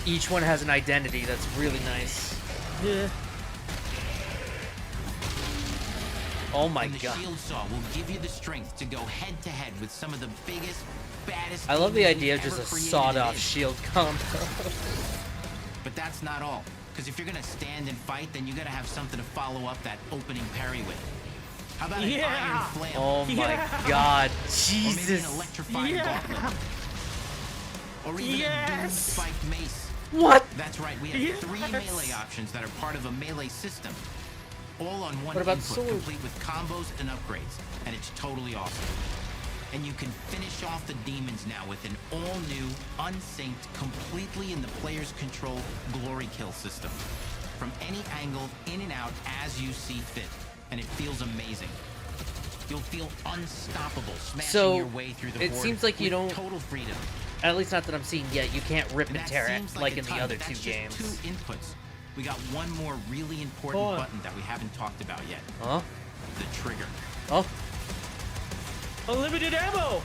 Each one has an identity. That's really nice. Yeah. Oh my and the god. Shield Saw will give you the strength to go head to head with some of the biggest, baddest. I love the teams idea of we've just a ever created sawed-off in. shield combo. But that's not all. Because if you're gonna stand and fight, then you gotta have something to follow up that opening parry with. How about an iron flail? Oh my god. Or maybe Jesus. an electrifying gauntlet. Or even a Doom spiked mace. What? That's right, we have 3 melee options that are part of a melee system. All on one What about input, sword? complete with combos and upgrades. And it's totally awesome. And you can finish off the demons now with an all-new, unsynced, completely in the player's control glory kill system. From any angle, in and out, as you see fit. And it feels amazing. You'll feel unstoppable, smashing your way through the it board seems like you with don't, total freedom. at least not that I'm seeing yet, you can't rip and That tear it seems like a in the ton, other but two that's games. just 2 inputs. We got one more really important Hold on. button that we haven't talked about yet. Huh? The trigger. Oh. Unlimited ammo!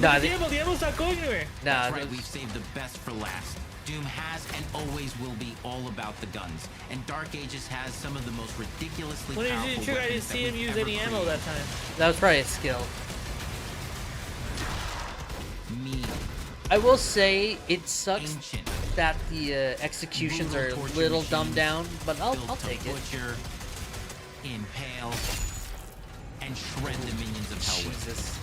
Nah, the ammo's not going anywhere. Nah, That's right, we've saved the best for last. Doom has and always will be all about the guns. And Dark Ages has some of the most ridiculously When he powerful did the trigger, I didn't weapons that see him we've use ever any ammo created. that time. that was probably a skill. Mean. I will say it sucks that the executions are a little dumbed down, but I'll take it. Butcher, impale, and shred the minions of hell with. Jesus.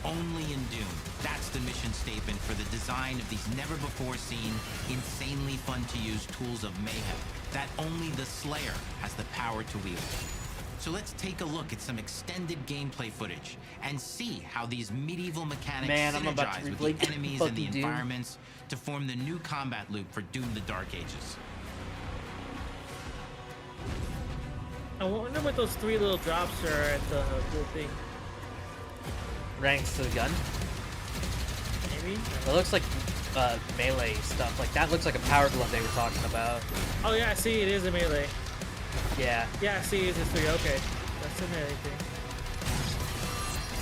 Only in Doom. That's the mission statement for the design of these never-before-seen, insanely fun-to-use tools of mayhem that only the Slayer has the power to wield. So let's take a look at some extended gameplay footage and see how these medieval mechanics I'm about to synergize with replay the enemies and the fucking Doom. environments to form the new combat loop for Doom: The Dark Ages. I wonder what those 3 little drops are at the little thing. Ranks to the gun. Maybe? It looks like melee stuff. Like that looks like a power glove they were talking about. Oh yeah, I see it is a melee. Yeah. Yeah, I see it's a 3. Okay. That's a melee thing.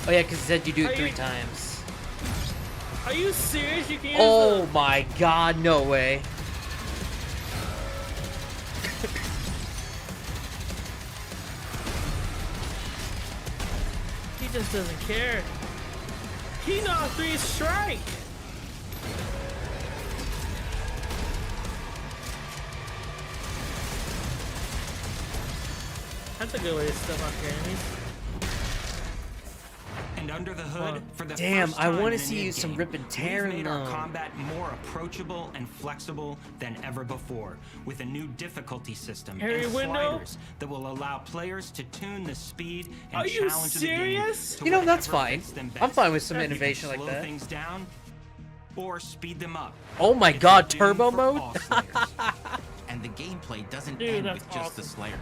Oh yeah, because it said you do it Are 3 you- times. Are you serious? You can use Oh my god, no way. He just doesn't care. He knocked 3 strike. That's a good way to stuff off your enemies. And under the hood, for the Damn, first I time wanna in a see mid-game, some rip and tear we've made our though. combat more approachable and flexible than ever before, with a new difficulty system Area and window? sliders that will allow players to tune the speed and Are you challenge serious? of the game to You know, that's whatever fine. fits them I'm best. fine with some You can innovation like slow that. things down, or speed them up. Oh my god, turbo mode? And the gameplay doesn't Dude, end that's with just the Slayer.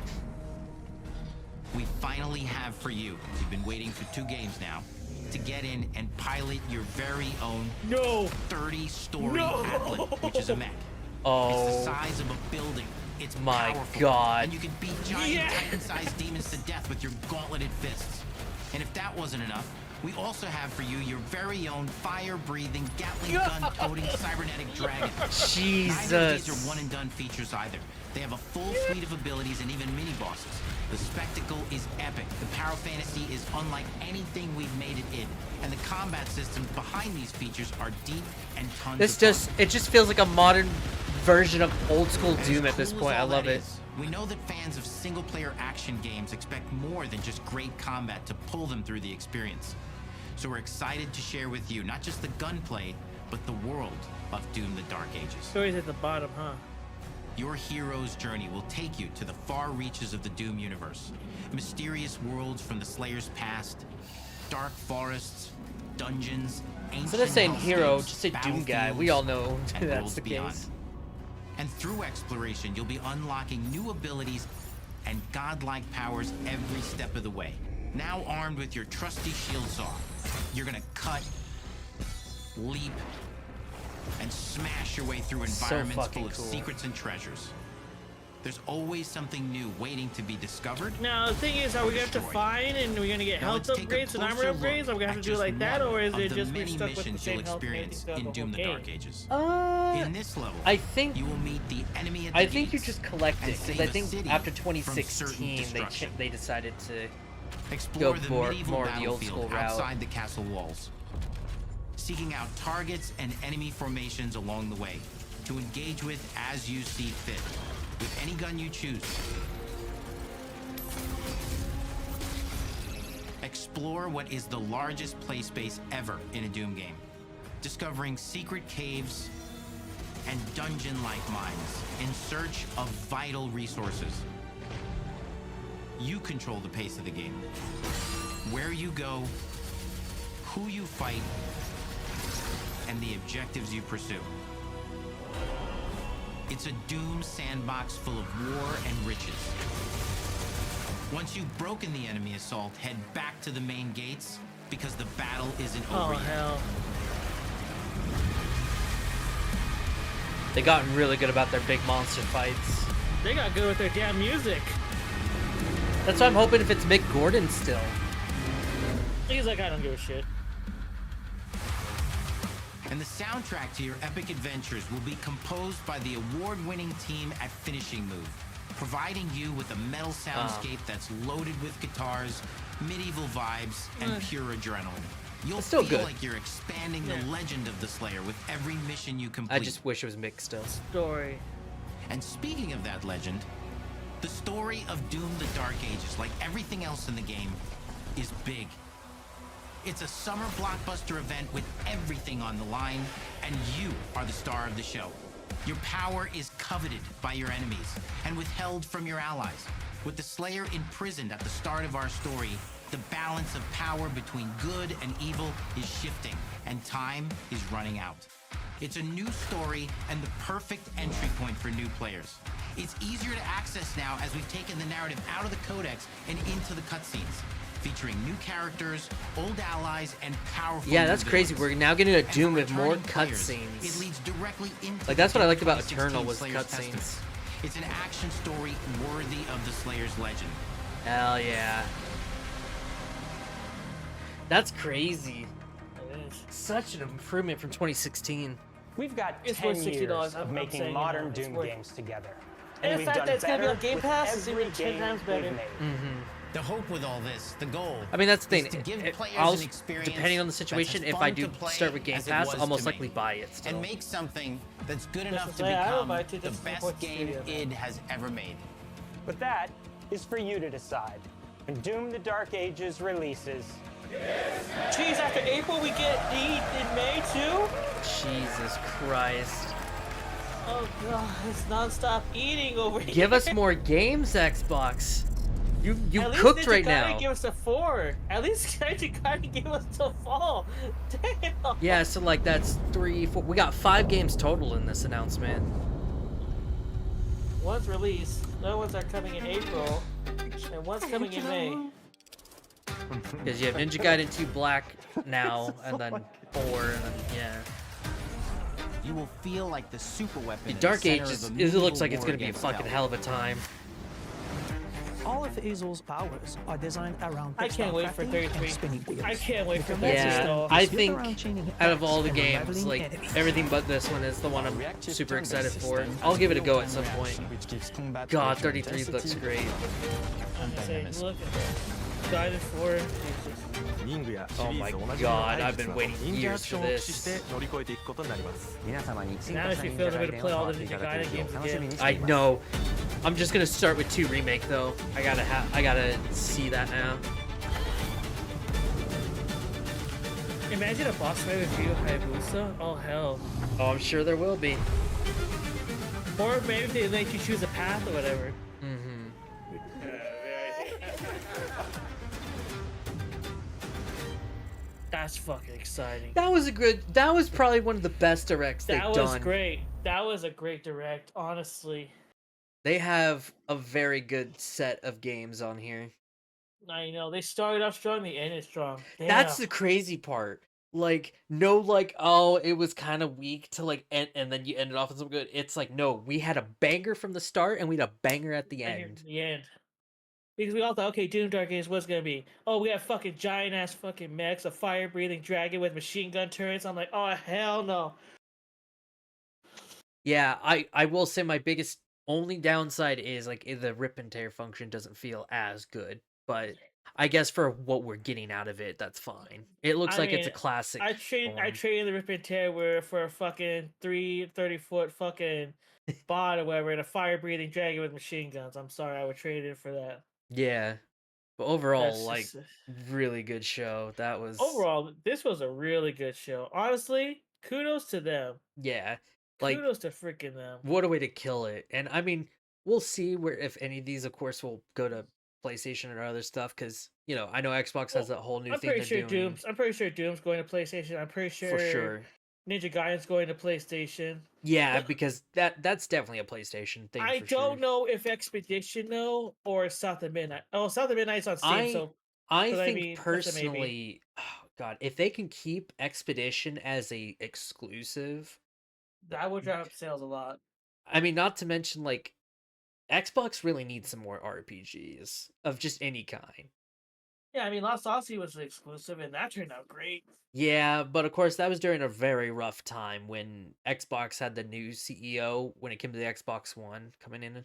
We finally have for you, you've been waiting for 2 games now, to get in and pilot your very own 30-story Atlas, which is a mech. Oh. It's the size of a building. It's my powerful, god. and you can beat giant Titan-sized demons to death with your gauntleted fists. And if that wasn't enough, we also have for you your very own fire-breathing, Gatling gun-toting cybernetic dragon. Jesus. Neither of these are one-and-done features either. They have a full suite of abilities and even mini-bosses. The spectacle is epic. The power fantasy is unlike anything we've made it in. And the combat systems behind these features are deep and tons of fun. It just feels like a modern version of old school Doom at this point. I love it. We know that fans of single-player action games expect more than just great combat to pull them through the experience. So we're excited to share with you not just the gunplay, but the world of Doom: The Dark Ages. Story's at the bottom, huh? Your hero's journey will take you to the far reaches of the Doom universe. Mysterious worlds from the Slayer's past, dark forests, dungeons, ancient Instead of saying hero, hellscapes, just say Doom guy. battlefields, We all know and that's worlds the beyond. case. And through exploration, you'll be unlocking new abilities and godlike powers every step of the way. Now armed with your trusty shield saw, you're gonna cut, leap, and smash your way through environments full of secrets and treasures. There's always something new waiting to be discovered. Now, the thing is, are we going to have to find and we're going to get health upgrades and armor upgrades? Are we going to have to do it like that, or is it just we're stuck with the same health and everything throughout the whole Doom: The Dark game? Ages. In this level, I think you will meet the enemy at the I think you gates just collect it and because save I a think city after from certain 2016 destruction. they decided to Explore go the more medieval the old battlefield school route. outside the castle walls, seeking out targets and enemy formations along the way to engage with as you see fit, with any gun you choose. Explore what is the largest play space ever in a Doom game, discovering secret caves and dungeon-like mines in search of vital resources. You control the pace of the game. Where you go, who you fight, and the objectives you pursue. It's a Doom sandbox full of war and riches. Once you've broken the enemy assault, head back to the main gates because the battle isn't over yet. Hell. They gotten really good about their big monster fights. They got good with their damn music. That's why I'm hoping if it's Mick Gordon still. He's like, I don't give a shit. And the soundtrack to your epic adventures will be composed by the award-winning team at Finishing Move, providing you with a metal soundscape that's loaded with guitars, medieval vibes, and pure adrenaline. You'll It's still feel good. like you're expanding the legend of the Slayer with every mission you complete. I just wish it was Mick still. Story. And speaking of that legend, the story of Doom: The Dark Ages, like everything else in the game, is big. It's a summer blockbuster event with everything on the line, and you are the star of the show. Your power is coveted by your enemies and withheld from your allies. With the Slayer imprisoned at the start of our story, the balance of power between good and evil is shifting, and time is running out. It's a new story and the perfect entry point for new players. It's easier to access now as we've taken the narrative out of the codex and into the cutscenes, featuring new characters, old allies, and powerful Yeah, new that's crazy. villains. We're now getting a And for Doom with more returning players, It cutscenes. leads directly into Like that's what I liked about 2016 Eternal was Slayer's cutscenes. Testament. It's an action story worthy of the Slayer's legend. Hell yeah. That's crazy. Such an improvement from 2016. We've got It's 10 worth $60. years I'm of making saying, modern it's Doom worth- games together. And the we've fact done that it's gonna be better on Game with Pass is every even 10 game times we've better. made. The hope with all this, the goal. I mean, that's the is thing. to give players I'll, an experience depending on the that's situation, as if fun I do to play start with Game as it Pass, was I'll most to likely make. buy it still. And make something that's good Just enough to to say, I will become buy it too, the just to best support the game studio. id has ever made. But that is for you to decide. When Doom: The Dark Ages releases, Jeez, after April we get Eat in May too? Jesus Christ. Oh god, it's non-stop eating over here. Give us more games, Xbox. You At least cooked Ninja right Gaiden now. Give us a 4. At least Ninja Gaiden gave us a fall. Damn. Yeah, so like that's 3, 4. We got 5 games total in this announcement. One's released. The other ones are coming in April, and one's coming in May. Because you have Ninja Gaiden 2 Black now, and then 4, and then yeah. You will feel like the super weapon. The Dark Age it looks like it's gonna be a fucking hell of a time. All of Hazel's powers are designed around I can't wait for 33. I can't wait for 33. Yeah, I think out of all the games, like everything but this one is the one I'm super excited for. I'll give it a go at some point. God, 33 looks great. Look at that. Guided 4. Oh my god, I've been waiting years for this. Now if you feel the way to play all the Ninja Gaiden games again. I know. I'm just gonna start with 2 Remake though. I gotta see that now. Imagine a boss fight with Ryu Hayabusa. Oh hell. Oh, I'm sure there will be. Or maybe they let you choose a path or whatever. That's fucking exciting. That was probably one of the best directs they've done. That was great. That was a great direct, honestly. They have a very good set of games on here. I know. They started off strong, they ended strong. Damn. That's the crazy part. Like, no, like, oh, it was kind of weak to like end, and then you ended off with something good. It's like, no, we had a banger from the start and we had a banger at the end. The end. Because we all thought, okay, Doom Dark Age, what's gonna be? Oh, we have fucking giant ass fucking mechs, a fire breathing dragon with machine gun turrets. I'm like, oh hell no. Yeah, I will say my biggest only downside is like the rip and tear function doesn't feel as good, but I guess for what we're getting out of it, that's fine. It looks like it's a classic. I trained the rip and tear where for a fucking 30-foot fucking bot or whatever, and a fire breathing dragon with machine guns. I'm sorry, I would trade it for that. Yeah, but overall, That's like, really good show. That was overall, this was a really good show. Honestly, kudos to them. Yeah, like kudos to freaking them. What a way to kill it! And I mean, we'll see where if any of these, of course, will go to PlayStation or other stuff because you know I know Xbox has that whole new thing they're doing. I'm pretty sure Doom's going to PlayStation. I'm pretty sure for sure Ninja Gaiden's going to PlayStation. Yeah, because that's definitely a PlayStation thing. I don't know if Expedition though or South of Midnight. Oh, South of Midnight's on Steam. I think personally, oh god, if they can keep Expedition as a exclusive, that would drive up sales a lot. I mean, not to mention like Xbox really needs some more RPGs of just any kind. Yeah, I mean, Lost Odyssey was exclusive, and that turned out great. Yeah, but of course, that was during a very rough time when Xbox had the new CEO when it came to the Xbox One coming in.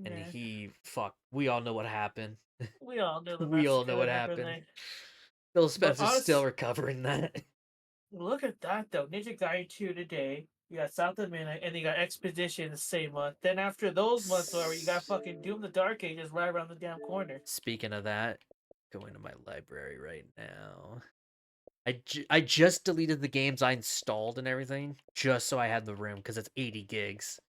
And we all know what happened. We all know we all know what happened. Phil Spencer's still recovering that. Look at that, though. Ninja Gaiden 2 today. You got South of Midnight, and you got Expedition the same month. Then after those months over, you got fucking Doom the Dark Ages right around the damn corner. Speaking of that, going to my library right now. I just deleted the games I installed and everything just so I had the room because it's 80 gigs.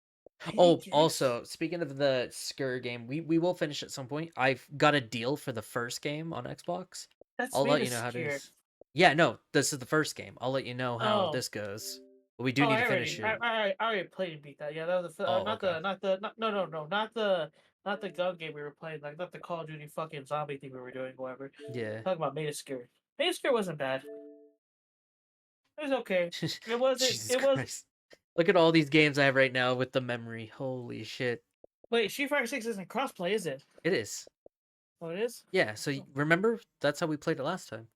80 gigs? Also, speaking of the Skur game, we will finish at some point. I've got a deal for the first game on Xbox. I'll let you know how it is. Yeah, no, this is the first game. I'll let you know how this goes. But we do need to finish it. I already played and beat that. Yeah, that was the not the gun game we were playing, like not the Call of Duty fucking zombie thing we were doing, whatever. Yeah. Talking about Made of Skur. Made of Skur wasn't bad. It was okay. It wasn't. It was. Look at all these games I have right now with the memory. Holy shit! Wait, Street Fighter 6 isn't crossplay, is it? It is. Oh, it is. Yeah. So remember, that's how we played it last time.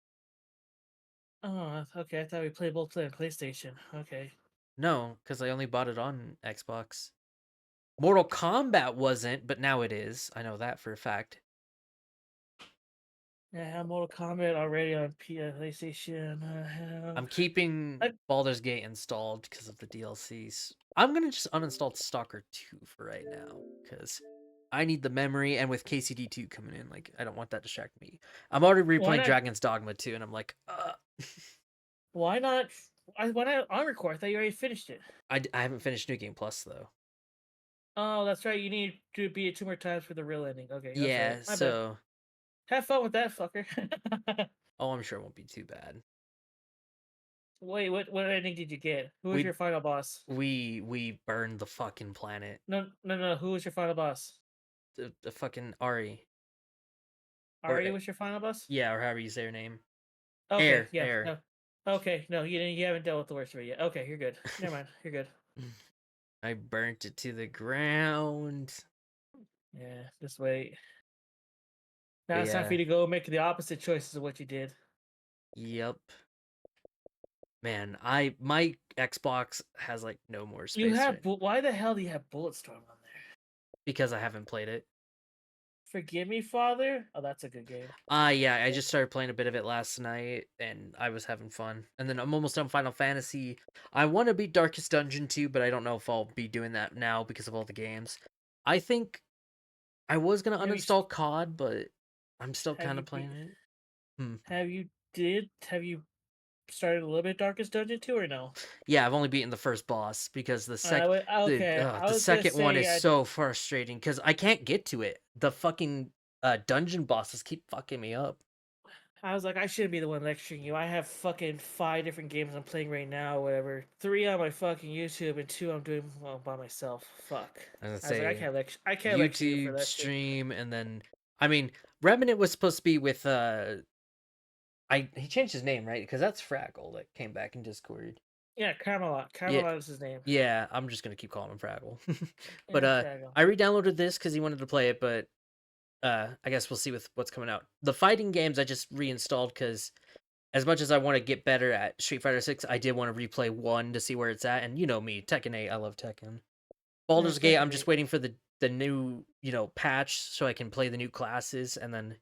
Oh, okay. I thought we played both on PlayStation. Okay. No, because I only bought it on Xbox. Mortal Kombat wasn't, but now it is. I know that for a fact. Yeah, I have Mortal Kombat already on PlayStation. I'm keeping Baldur's Gate installed because of the DLCs. I'm going to just uninstall Stalker 2 for right now because I need the memory, and with KCD 2 coming in, like, I don't want that to distract me. I'm already replaying Dragon's Dogma 2, and I'm like, Why not? Why not Encore? I thought you already finished it. I haven't finished New Game Plus, though. Oh, that's right. You need to beat it 2 more times for the real ending. Okay, that's Yeah, right. My bad. so Have fun with that, fucker. oh, I'm sure it won't be too bad. Wait, what ending did you get? Who was your final boss? We burned the fucking planet. No. Who was your final boss? The fucking Ari. Ari was your final boss? Yeah, or however you say her name. Okay, yeah. Air. No. Okay, no, you haven't dealt with the worst of it yet. Okay, you're good. Never mind, you're good. I burnt it to the ground. Yeah, just wait. Now But it's time for you to go make the opposite choices of what you did. Yep. Man, my Xbox has like no more space. You have why the hell do you have Bulletstorm on there? Because I haven't played it. Forgive me, Father. Oh, that's a good game. Yeah, I just started playing a bit of it last night, and I was having fun. And then I'm almost done Final Fantasy. I want to beat Darkest Dungeon too, but I don't know if I'll be doing that now because of all the games. I think I was gonna uninstall COD, but I'm still kind of playing it. Have you started a little bit Darkest Dungeon 2 or no? Yeah, I've only beaten the first boss because the the second one is so frustrating because I can't get to it. The fucking dungeon bosses keep fucking me up. I was like, I shouldn't be the one lecturing you. I have fucking 5 different games I'm playing right now, whatever. 3 on my fucking YouTube and 2 I'm doing by myself. Fuck. I was like, I can't lecture. I can't YouTube lecture you for that stream, and then I mean, Remnant was supposed to be with he changed his name, right? Because that's Fraggle that came back in Discord. Yeah, Camelot. Camelot is his name. Yeah, I'm just gonna keep calling him Fraggle. But Fraggle. I re-downloaded this because he wanted to play it, but I guess we'll see with what's coming out. The fighting games I just reinstalled because as much as I want to get better at Street Fighter 6, I did want to replay 1 to see where it's at. And you know me, Tekken 8, I love Tekken. Baldur's Gate, I'm just waiting for the new, patch so I can play the new classes, and then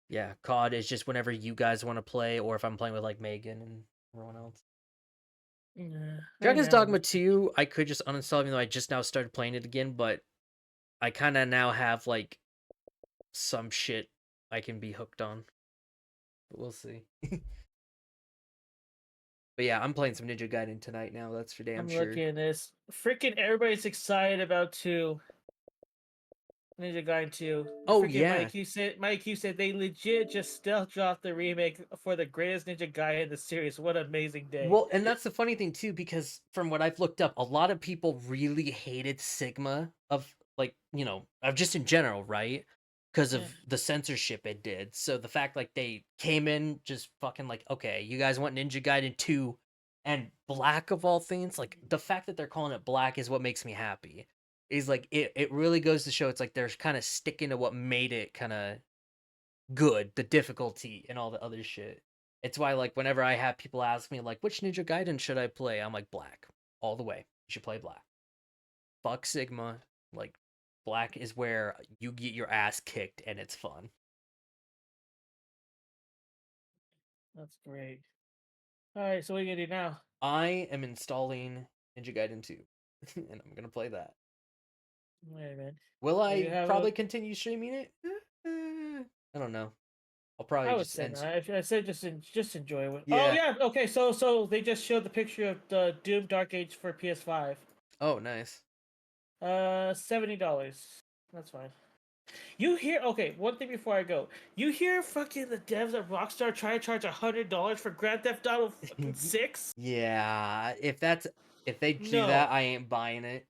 yeah, COD is just whenever you guys want to play, or if I'm playing with like Megan and everyone else. Yeah, Dragon's Dogma 2, I could just uninstall even though I just now started playing it again, but I kind of now have like some shit I can be hooked on. But we'll see. But yeah, I'm playing some Ninja Gaiden tonight now, that's for damn sure. I'm looking at this. Freaking everybody's excited about 2. Ninja Gaiden 2. Oh, freaking yeah. Mike, you said they legit just stealth dropped the remake for the greatest Ninja Gaiden in the series. What an amazing day. Well, and that's the funny thing too, because from what I've looked up, a lot of people really hated Sigma of just in general, right? Because of the censorship it did. So the fact like they came in just fucking like, okay, you guys want Ninja Gaiden 2 and Black of all things, like the fact that they're calling it Black is what makes me happy. Is like it really goes to show it's like they're kind of sticking to what made it kind of good, the difficulty and all the other shit. It's why like whenever I have people ask me like which Ninja Gaiden should I play, I'm like Black all the way. You should play Black. Fuck Sigma. Like Black is where you get your ass kicked and it's fun. That's great. All right, so what are you gonna do now? I am installing Ninja Gaiden 2, and I'm gonna play that. Wait, man. Will I probably continue streaming it? I don't know. I'll probably I would just say end. I said just enjoy it. Yeah. Oh yeah, okay. So they just showed the picture of the Doom Dark Age for PS5. Oh, nice. $70. That's fine. You hear? Okay, one thing before I go. You hear fucking the devs at Rockstar try to charge $100 for Grand Theft Auto 6? Yeah, if they do that, I ain't buying it.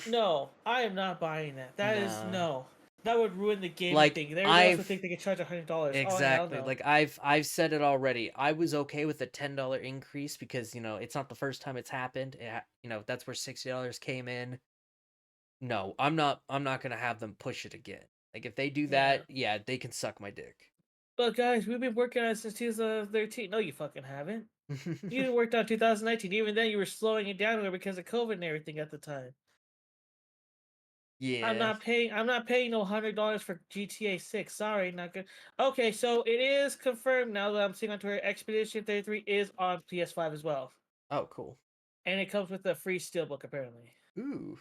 No, I am not buying that. That is no. That would ruin the game Like, thing. Everybody else would think they could charge $100. Exactly. Oh, hell no. Like I've said it already. I was okay with the $10 increase because it's not the first time it's happened. That's where $60 came in. No, I'm not gonna have them push it again. Like if they do that, yeah, they can suck my dick. But guys, we've been working on it since 2013. No, you fucking haven't. You worked on 2019. Even then, you were slowing it down because of COVID and everything at the time. Yeah. I'm not paying no $100 for GTA 6. Sorry, not good. Okay, so it is confirmed now that I'm seeing on Twitter. Expedition 33 is on PS5 as well. Oh, cool. And it comes with a free steelbook apparently. Ooh.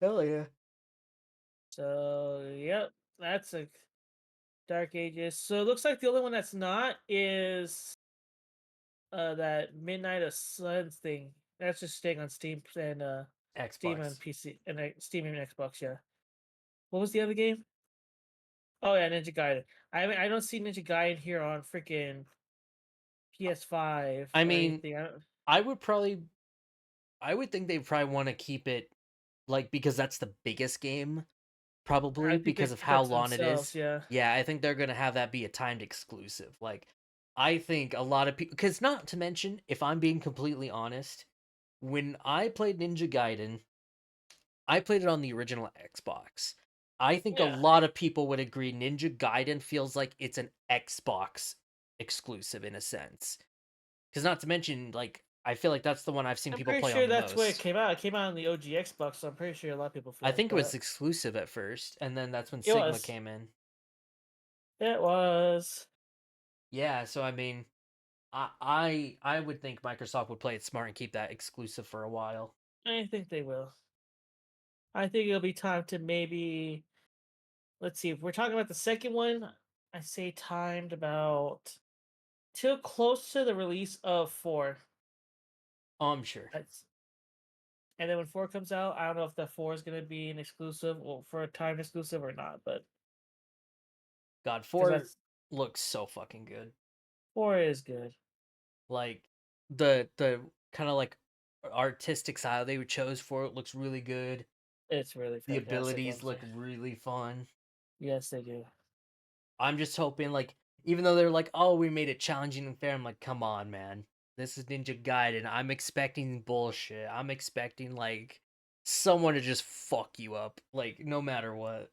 Hell yeah. So yep, that's a Dark Ages. So it looks like the only one that's not is that Midnight of Suns thing. That's just staying on Steam and Xbox. Steam and PC and Steam and Xbox. Yeah. What was the other game? Oh yeah, Ninja Gaiden. I don't see Ninja Gaiden here on freaking PS5. I or mean, anything. I would think they probably want to keep it like because that's the biggest game, probably I think they because of keep how that to long it themselves, is. yeah. Yeah, I think they're gonna have that be a timed exclusive. Like, I think a lot of people, because not to mention, if I'm being completely honest, when I played Ninja Gaiden, I played it on the original Xbox. I think a Yeah. lot of people would agree Ninja Gaiden feels like it's an Xbox exclusive in a sense. Because not to mention, like, I feel like that's the one I've seen I'm people pretty play sure on the that's where it most. came out. It came out on the OG Xbox, so I'm pretty sure a lot of people feel I like think it was that. exclusive at first, and then that's when It Sigma was. came in. It was. Yeah, so I mean, I would think Microsoft would play it smart and keep that exclusive for a while. I think they will. I think it'll be time to maybe. Let's see. If we're talking about the second one, I say timed about till close to the release of 4. Oh, I'm sure. And then when 4 comes out, I don't know if the 4 is going to be an exclusive or for a timed exclusive or not, but God, 4 looks so fucking good. 4 is good. Like the kind of like artistic style they chose for it looks really good. It's really the fantastic, abilities honestly. look really fun. Yes, they do. I'm just hoping, like, even though they're like, oh, we made it challenging and fair, I'm like, come on, man. This is Ninja Gaiden. I'm expecting bullshit. I'm expecting, like, someone to just fuck you up, like, no matter what.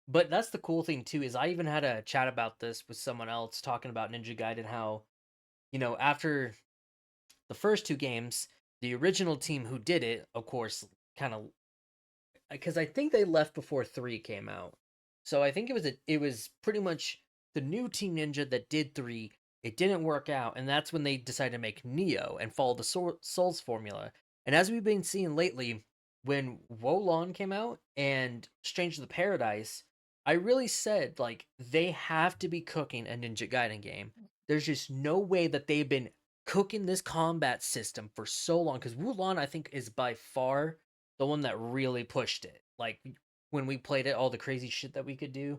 But that's the cool thing, too, is I even had a chat about this with someone else talking about Ninja Gaiden, how, you know, after the first 2 games, the original team who did it, of course, kind of, because I think they left before 3 came out. So I think it was pretty much the new Team Ninja that did 3. It didn't work out, and that's when they decided to make Neo and follow the Souls formula. And as we've been seeing lately, when Wolong came out and Strange of the Paradise, I really said, like, they have to be cooking a Ninja Gaiden game. There's just no way that they've been cooking this combat system for so long, because Wulong, I think, is by far the one that really pushed it. Like, when we played it, all the crazy shit that we could do.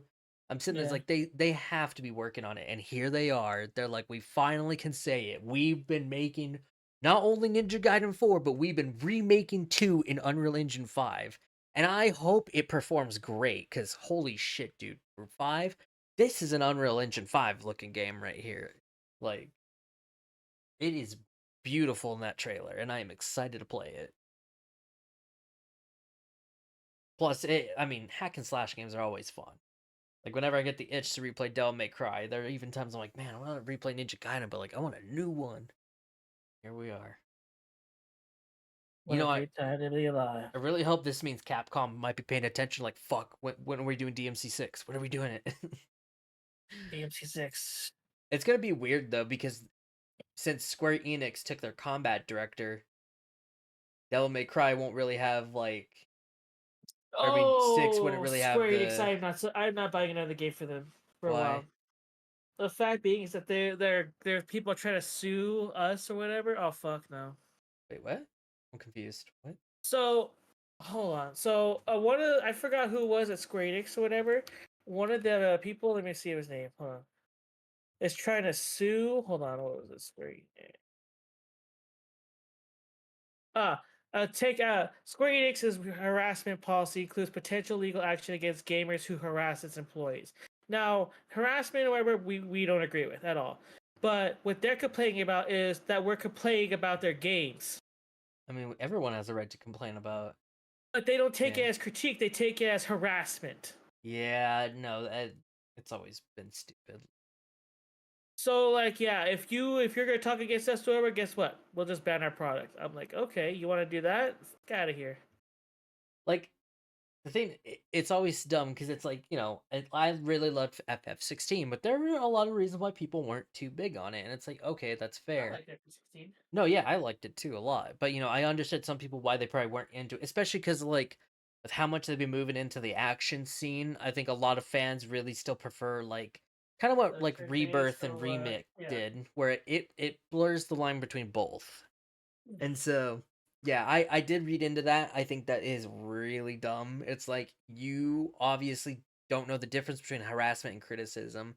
I'm sitting there, like, they have to be working on it, and here they are. They're like, we finally can say it. We've been making not only Ninja Gaiden 4, but we've been remaking 2 in Unreal Engine 5. And I hope it performs great, because holy shit, dude. For 5, this is an Unreal Engine 5 looking game right here. Like, it is beautiful in that trailer, and I am excited to play it. Plus, I mean, hack and slash games are always fun. Like, whenever I get the itch to replay Devil May Cry, there are even times I'm like, man, I want to replay Ninja Gaiden, but, like, I want a new one. Here we are. What a great time to be alive. I really hope this means Capcom might be paying attention, like, fuck, when are we doing DMC6? When are we doing it? DMC6. It's gonna be weird, though, because since Square Enix took their combat director, Devil May Cry won't really have, like... I mean, 6 wouldn't really have Square the... Enix, I'm not buying another game for them for a Why? while. The fact being is that there people trying to sue us or whatever. Oh fuck no. Wait, what? I'm confused. What? So, hold on. So, I forgot who it was at Square Enix or whatever. One of the people, let me see his name. Hold on. Is trying to sue. Hold on. What was it? Square Enix. Square Enix's harassment policy includes potential legal action against gamers who harass its employees. Now, harassment or whatever, we don't agree with at all. But what they're complaining about is that we're complaining about their games. I mean, everyone has a right to complain about... But they don't take it as critique, they take it as harassment. Yeah, no, it's always been stupid. So, like, yeah, if you're gonna talk against us, whoever, guess what? We'll just ban our product. I'm like, okay, you want to do that? Get out of here. Like, the thing, it's always dumb because it's like, you know, I really loved FF16, but there were a lot of reasons why people weren't too big on it, and it's like, okay, that's fair. I like FF16. No, yeah, I liked it too a lot, but you know, I understood some people why they probably weren't into it, especially because like with how much they've been moving into the action scene. I think a lot of fans really still prefer like kind of what like Rebirth and Remake did, where it blurs the line between both, and so Yeah, I did read into that. I think that is really dumb. It's like you obviously don't know the difference between harassment and criticism.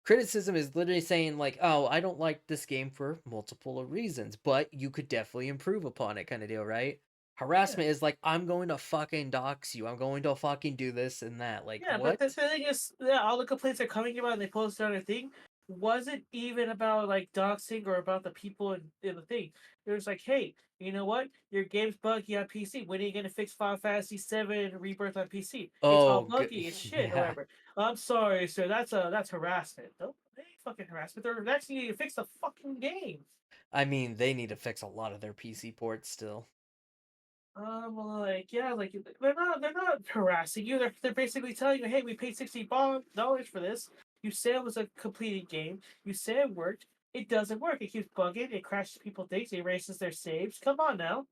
Criticism is literally saying like, "Oh, I don't like this game for multiple reasons, but you could definitely improve upon it," kind of deal, right? Harassment is like, "I'm going to fucking dox you. I'm going to fucking do this and that." Like, Yeah, but what? the thing is, yeah, all the complaints are coming about, and they posted on their thing, wasn't even about like doxing or about the people in the thing. It was like, hey, you know what? Your game's buggy on PC. When are you gonna fix Final Fantasy VII Rebirth on PC? It's all Oh, good. buggy as shit, or Yeah. whatever. I'm sorry, sir. That's harassment. Don't they ain't fucking harassment. They're actually need to fix the fucking game. I mean, they need to fix a lot of their PC ports still. Like yeah, like they're not harassing you. They're basically telling you, hey, we paid $60 for this. You said it was a completed game. You said it worked. It doesn't work. It keeps bugging. It crashes people's things. It erases their saves. Come on now.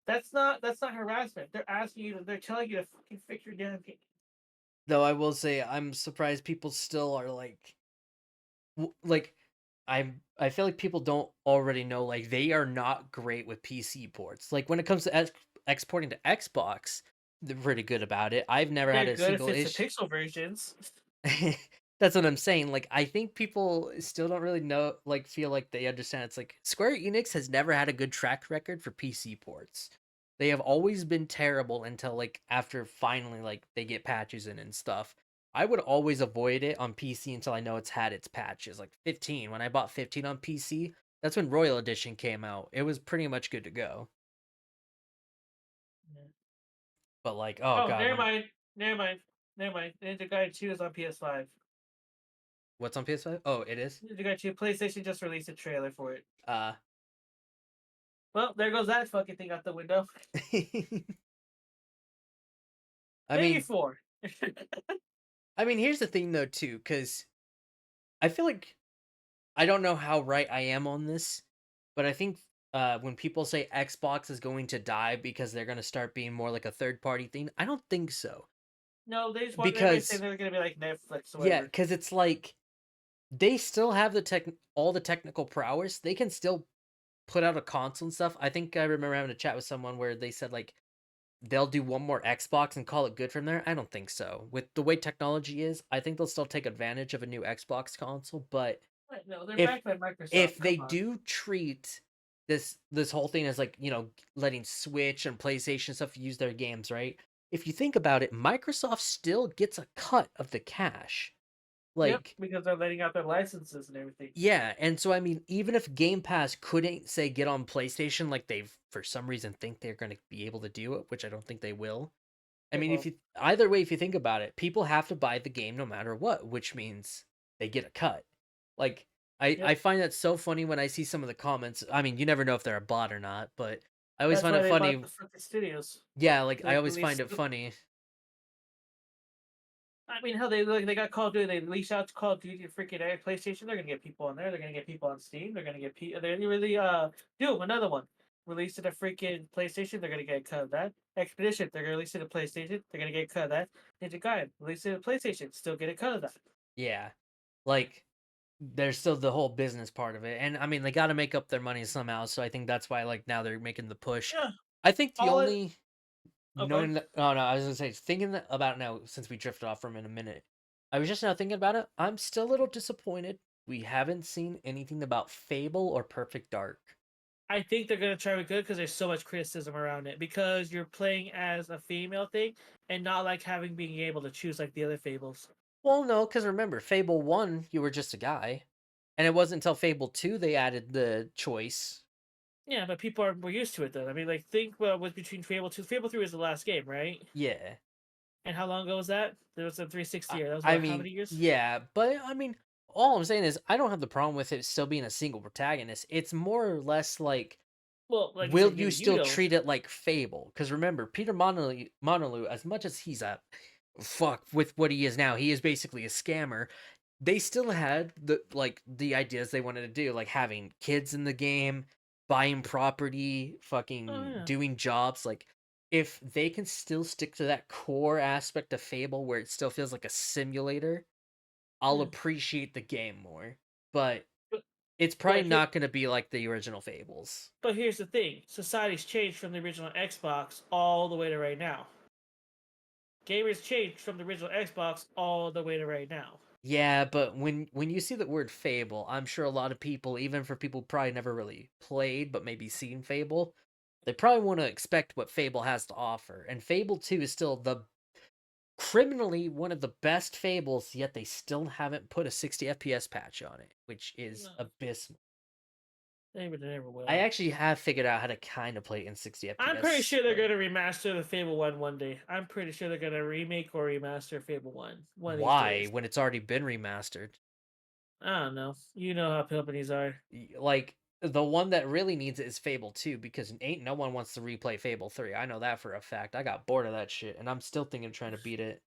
That's not harassment. They're asking you. They're telling you to fucking fix your damn game. Though I will say, I'm surprised people still are like I feel like people don't already know like they are not great with PC ports. Like when it comes to exporting to Xbox, they're pretty good about it. I've never had They're a good if single it's the issue. pixel versions. That's what I'm saying. Like I think people still don't really know like feel like they understand. It's like Square Enix has never had a good track record for PC ports. They have always been terrible until like after finally like they get patches in and stuff. I would always avoid it on PC until I know it's had its patches. Like 15, when I bought 15 on PC, that's when Royal Edition came out. It was pretty much good to go. But like, oh Oh, god, never mind. Never mind. Never mind. Ninja Gaiden 2 is on PS5. what's on PS5? Oh, it is. Ninja Gaiden 2. PlayStation just released a trailer for it. Uh Well, there goes that fucking thing out the window. I Maybe mean, 4. I mean, here's the thing though too, because I feel like I don't know how right I am on this, but I think when people say Xbox is going to die because they're going to start being more like a third party thing, I don't think so. No, they just want everybody saying Because they're gonna be like Netflix or yeah, whatever. because it's like they still have all the technical prowess. They can still put out a console and stuff. I think I remember having a chat with someone where they said like they'll do one more Xbox and call it good from there. I don't think so. With the way technology is, I think they'll still take advantage of a new Xbox console, but Right, no, they're if backed by Microsoft. if Come they on. do treat this whole thing as like, you know, letting Switch and PlayStation stuff use their games, right? If you think about it, Microsoft still gets a cut of the cash. Yep, Like because they're letting out their licenses and everything. yeah, and so I mean, even if Game Pass couldn't say get on PlayStation like they've for some reason think they're going to be able to do it, which I don't think they will. I mean, if you either way, if you think about it, people have to buy the game no matter what, which means they get a cut. Like I find that so funny when I see some of the comments. I mean, you never know if they're a bot or not, but I always That's find why it they funny. bought the fucking studios. Yeah, like I Like always find release. it funny. I mean, hell, they got Call of Duty. They leash out to Call of Duty freaking PlayStation. They're gonna get people on there. They're gonna get people on Steam. They're gonna get people. They really Doom, another one, released to the freaking PlayStation. They're gonna get a cut of that. Expedition, they're gonna release it to PlayStation. They're gonna get a cut of that. Ninja Gaiden, released it to PlayStation. Still get a cut of that. Yeah, like there's still the whole business part of it, and I mean they got to make up their money somehow. So I think that's why like now they're making the push. Yeah. I think the All it- only Okay. knowing that, oh no, I was gonna say thinking about now since we drifted off from it in a minute. I was just now thinking about it. I'm still a little disappointed. We haven't seen anything about Fable or Perfect Dark. I think they're gonna try to be good because there's so much criticism around it because you're playing as a female thing and not like having being able to choose like the other Fables. Well, no, because remember, Fable 1, you were just a guy. And it wasn't until Fable 2 they added the choice. Yeah, but people were used to it though. I mean, like think what was between Fable 2. Fable 3 was the last game, right? Yeah. And how long ago was that? There was a 360 year. That was I what, mean, how many years? yeah, but I mean, all I'm saying is I don't have the problem with it still being a single protagonist. It's more or less like, Well, like will said, you still don't. treat it like Fable? Because remember, Peter Monolith, as much as he's a fuck with what he is now, he is basically a scammer. They still had the ideas they wanted to do, like having kids in the game, buying property, fucking doing jobs. Like if they can still stick to that core aspect of Fable where it still feels like a simulator, I'll appreciate the game more. But It's probably not going to be like the original Fables. But here's the thing: society's changed from the original Xbox all the way to right now. Gamers changed from the original Xbox all the way to right now. Yeah, but when you see the word Fable, I'm sure a lot of people, even for people who probably never really played but maybe seen Fable, they probably want to expect what Fable has to offer. And Fable 2 is still the criminally one of the best Fables, yet they still haven't put a 60 FPS patch on it, which is abysmal. They never will. I actually have figured out how to kind of play it in 60 FPS. I'm pretty sure they're going to remaster the Fable 1 day. I'm pretty sure they're going to remake or remaster Fable 1 one of these Why? days. When it's already been remastered? I don't know. You know how companies are. Like, the one that really needs it is Fable 2, because ain't no one wants to replay Fable 3. I know that for a fact. I got bored of that shit, and I'm still thinking of trying to beat it.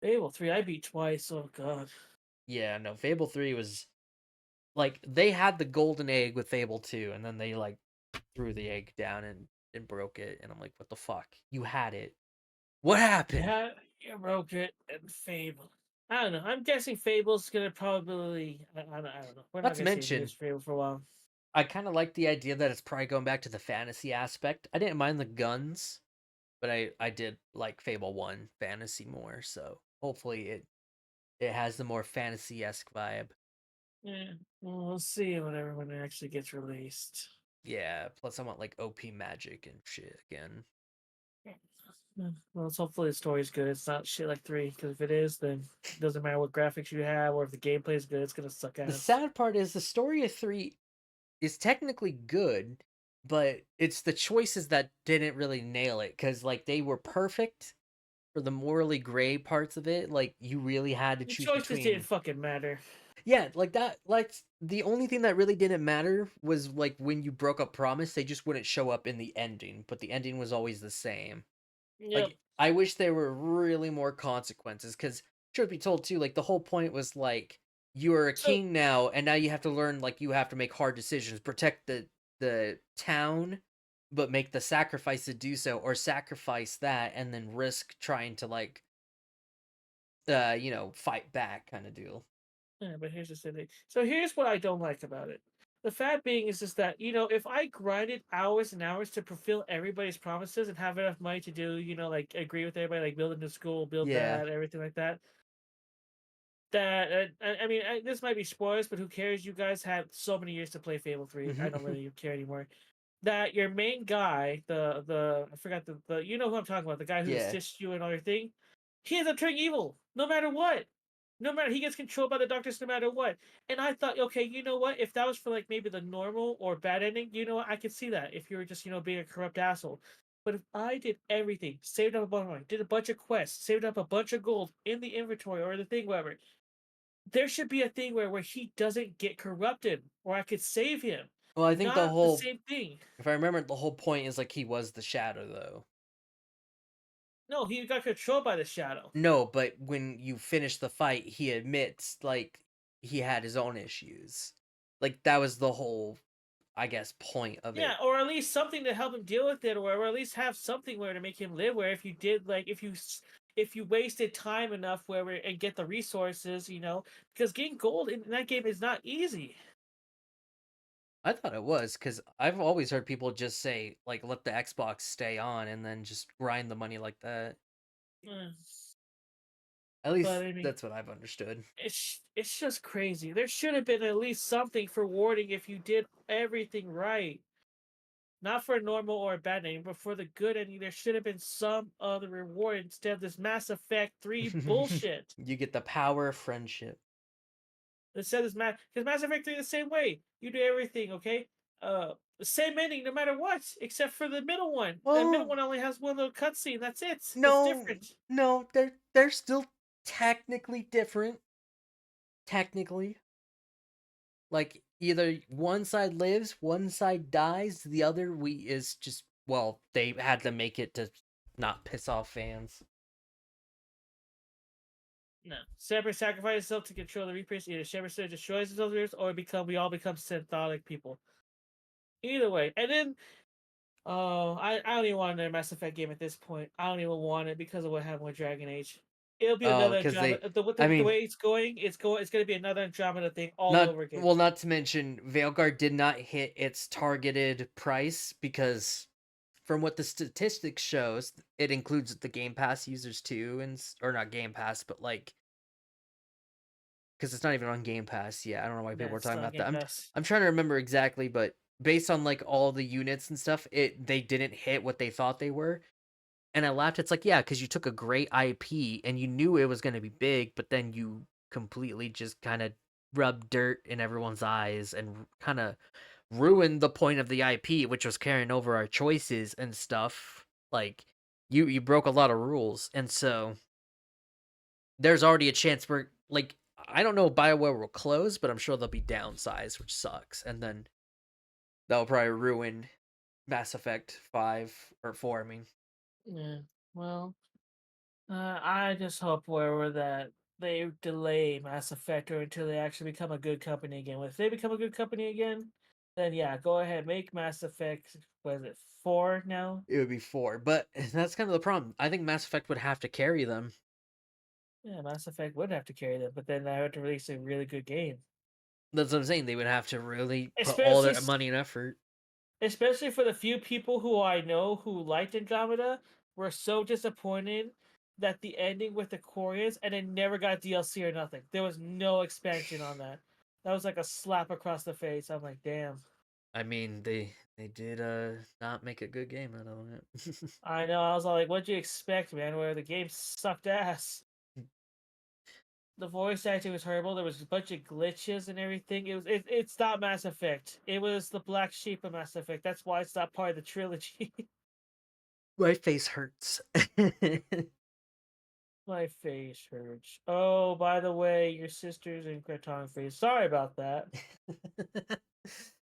Fable 3, I beat twice. Oh, God. Yeah, no, Fable 3 was... Like, they had the golden egg with Fable 2, and then they, like, threw the egg down and broke it, and I'm like, what the fuck? You had it. What happened? Yeah, you broke it, and Fable. I don't know. I'm guessing Fable's gonna probably... I don't know. We're not gonna see this Fable for a while. I kind of like the idea that it's probably going back to the fantasy aspect. I didn't mind the guns, but I did like Fable 1 fantasy more, so hopefully it has the more fantasy-esque vibe. Yeah, well, we'll see when it actually gets released. Yeah, plus I want like OP magic and shit again. Well, hopefully the story's good. It's not shit like 3, because if it is, then it doesn't matter what graphics you have or if the gameplay is good, it's gonna suck ass. The sad part is the story of 3 is technically good, but it's the choices that didn't really nail it, because like they were perfect for the morally gray parts of it. Like you really had to the choose choices between... didn't fucking matter. Yeah, like that. Like the only thing that really didn't matter was like when you broke a promise, they just wouldn't show up in the ending, but the ending was always the same. Yep. Like I wish there were really more consequences, because truth be told too, like the whole point was like you are a king now, and now you have to learn, like you have to make hard decisions, protect the town, but make the sacrifice to do so, or sacrifice that and then risk trying to like fight back kind of deal. Yeah, but here's the thing. So here's what I don't like about it. The fact being is just that, if I grinded hours and hours to fulfill everybody's promises and have enough money to do, like agree with everybody, like build a new school, build that, everything like that. I mean, this might be spoilers, but who cares? You guys had so many years to play Fable 3. I don't really care anymore. That your main guy, I forgot the you know who I'm talking about, the guy who assists you and all your thing, he ends up turning evil, no matter what. No matter, he gets controlled by the doctors no matter what. And I thought, okay, you know what? If that was for like maybe the normal or bad ending, you know what? I could see that if you were just, being a corrupt asshole. But if I did everything, saved up a bunch of money, did a bunch of quests, saved up a bunch of gold in the inventory or the thing, whatever, there should be a thing where he doesn't get corrupted, or I could save him. Well, I think Not the whole same thing. If I remember, the whole point is like he was the shadow, though. No, he got controlled by the shadow. No, but when you finish the fight, he admits like he had his own issues. Like that was the whole, I guess, point of it. Yeah, or at least something to help him deal with it, or at least have something where to make him live. Where if you did, like, if you wasted time enough where and get the resources, because getting gold in that game is not easy. I thought it was, because I've always heard people just say like let the Xbox stay on and then just grind the money like that. At least that's what I've understood. It's just crazy. There should have been at least something for rewarding if you did everything right. Not for a normal or a bad ending, but for the good ending, there should have been some other reward instead of this Mass Effect 3 bullshit. You get the power of friendship. Instead of this because Mass Effect 3 the same way. You do everything, okay? The same ending no matter what, except for the middle one. The middle one only has one little cutscene. That's it. No, it's different. No, they're still technically different. Technically. Like either one side lives, one side dies, the other is just, well, they had to make it to not piss off fans. No. Shepard sacrifices himself to control the Reapers. Either Shepard destroys himself or we all become synthetic people. Either way. And then I don't even want another Mass Effect game at this point. I don't even want it because of what happened with Dragon Age. It'll be Oh, another because Andromeda. they, The I mean, way it's going, it's going to be another Andromeda thing all not over again. well, not to mention Veilguard did not hit its targeted price because from what the statistics shows, it includes the Game Pass users too, or not Game Pass, but like because it's not even on Game Pass yet. I don't know why people are talking about that. I'm trying to remember exactly, but based on like all the units and stuff, they didn't hit what they thought they were. And I laughed. It's like, yeah, because you took a great IP and you knew it was going to be big, but then you completely just kind of rubbed dirt in everyone's eyes and kind of ruined the point of the IP, which was carrying over our choices and stuff. Like, you broke a lot of rules, and so there's already a chance where, like, I don't know if BioWare will close, but I'm sure they'll be downsized, which sucks. And then that'll probably ruin Mass Effect 5 or 4, I mean. Yeah. Well, I just hope wherever that they delay Mass Effect or until they actually become a good company again. If they become a good company again, then yeah, go ahead, make Mass Effect. What is it, 4 now? It would be 4, but that's kind of the problem. I think Mass Effect would have to carry them. Yeah, Mass Effect would have to carry them, but then they would to release a really good game. That's what I'm saying. They would have to really put all their money and effort. Especially for the few people who I know who liked Andromeda, were so disappointed that the ending with the Quarians and it never got DLC or nothing. There was no expansion on that. That was like a slap across the face. I'm like, damn. I mean, they did not make a good game out of it. I know. I was all like, what'd you expect, man? Where the game sucked ass. The voice acting was horrible. There was a bunch of glitches and everything. It's not Mass Effect. It was the black sheep of Mass Effect. That's why it's not part of the trilogy. My face hurts. My face hurts. Oh, by the way, your sister's in cartography. Sorry about that.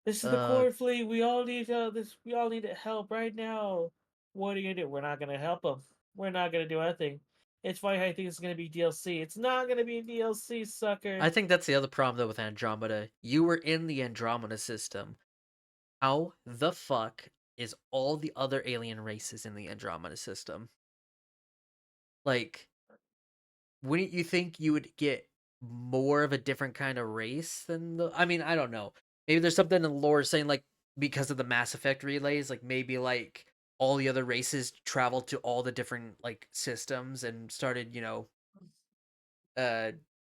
This is the Cord Fleet. We all need this. We all need help right now. What are you gonna do? We're not gonna help them. We're not gonna do anything. It's funny how you think it's gonna be DLC. It's not gonna be DLC, sucker. I think that's the other problem though with Andromeda. You were in the Andromeda system. How the fuck is all the other alien races in the Andromeda system? Like, wouldn't you think you would get more of a different kind of race than the? I mean, I don't know. Maybe there's something in the lore saying like because of the Mass Effect relays, like maybe like all the other races traveled to all the different like systems and started,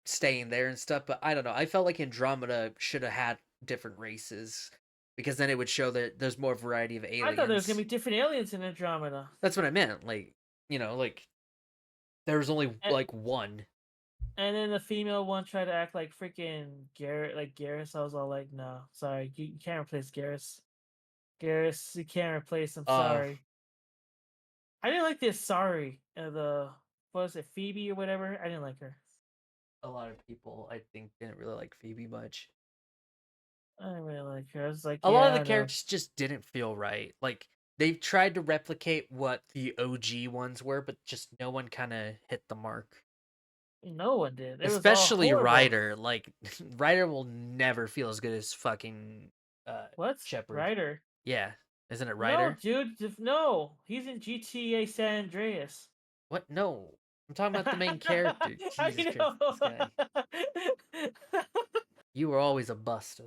staying there and stuff. But I don't know. I felt like Andromeda should have had different races because then it would show that there's more variety of aliens. I thought there was gonna be different aliens in Andromeda. That's what I meant. Like, like there was only like one. And then the female one tried to act like freaking Garrett, like Garrus. I was all like, no, sorry, you can't replace Garrus. Garrus, you can't replace him. Sorry. I didn't like this. Sorry, what was it, Phoebe or whatever? I didn't like her. A lot of people, I think, didn't really like Phoebe much. I didn't really like her. I was like, a lot of the characters just didn't feel right. Like they've tried to replicate what the OG ones were, but just no one kind of hit the mark. No one did. Especially Ryder. Like Ryder will never feel as good as fucking what? Shepard. Ryder. Yeah, isn't it Ryder? No, dude. No, he's in GTA San Andreas. What? No, I'm talking about the main character. Jesus Christ, this guy. You were always a bust.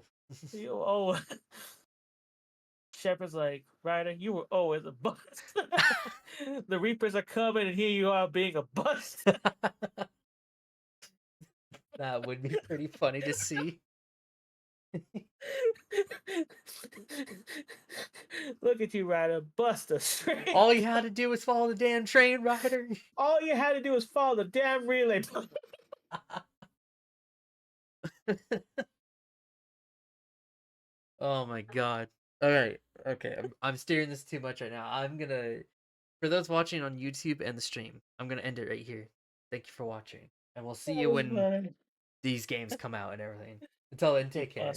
Shepard's like, Ryder, you were always a bust. The Reapers are coming, and here you are being a bust. That would be pretty funny to see. Look at you, Ryder. Bust a straight. All you had to do was follow the damn train, Ryder. All you had to do was follow the damn relay. Oh my god. Alright. Okay. I'm steering this too much right now. I'm gonna, for those watching on YouTube and the stream, I'm gonna end it right here. Thank you for watching. And we'll see you when these games come out and everything. Until then, take care.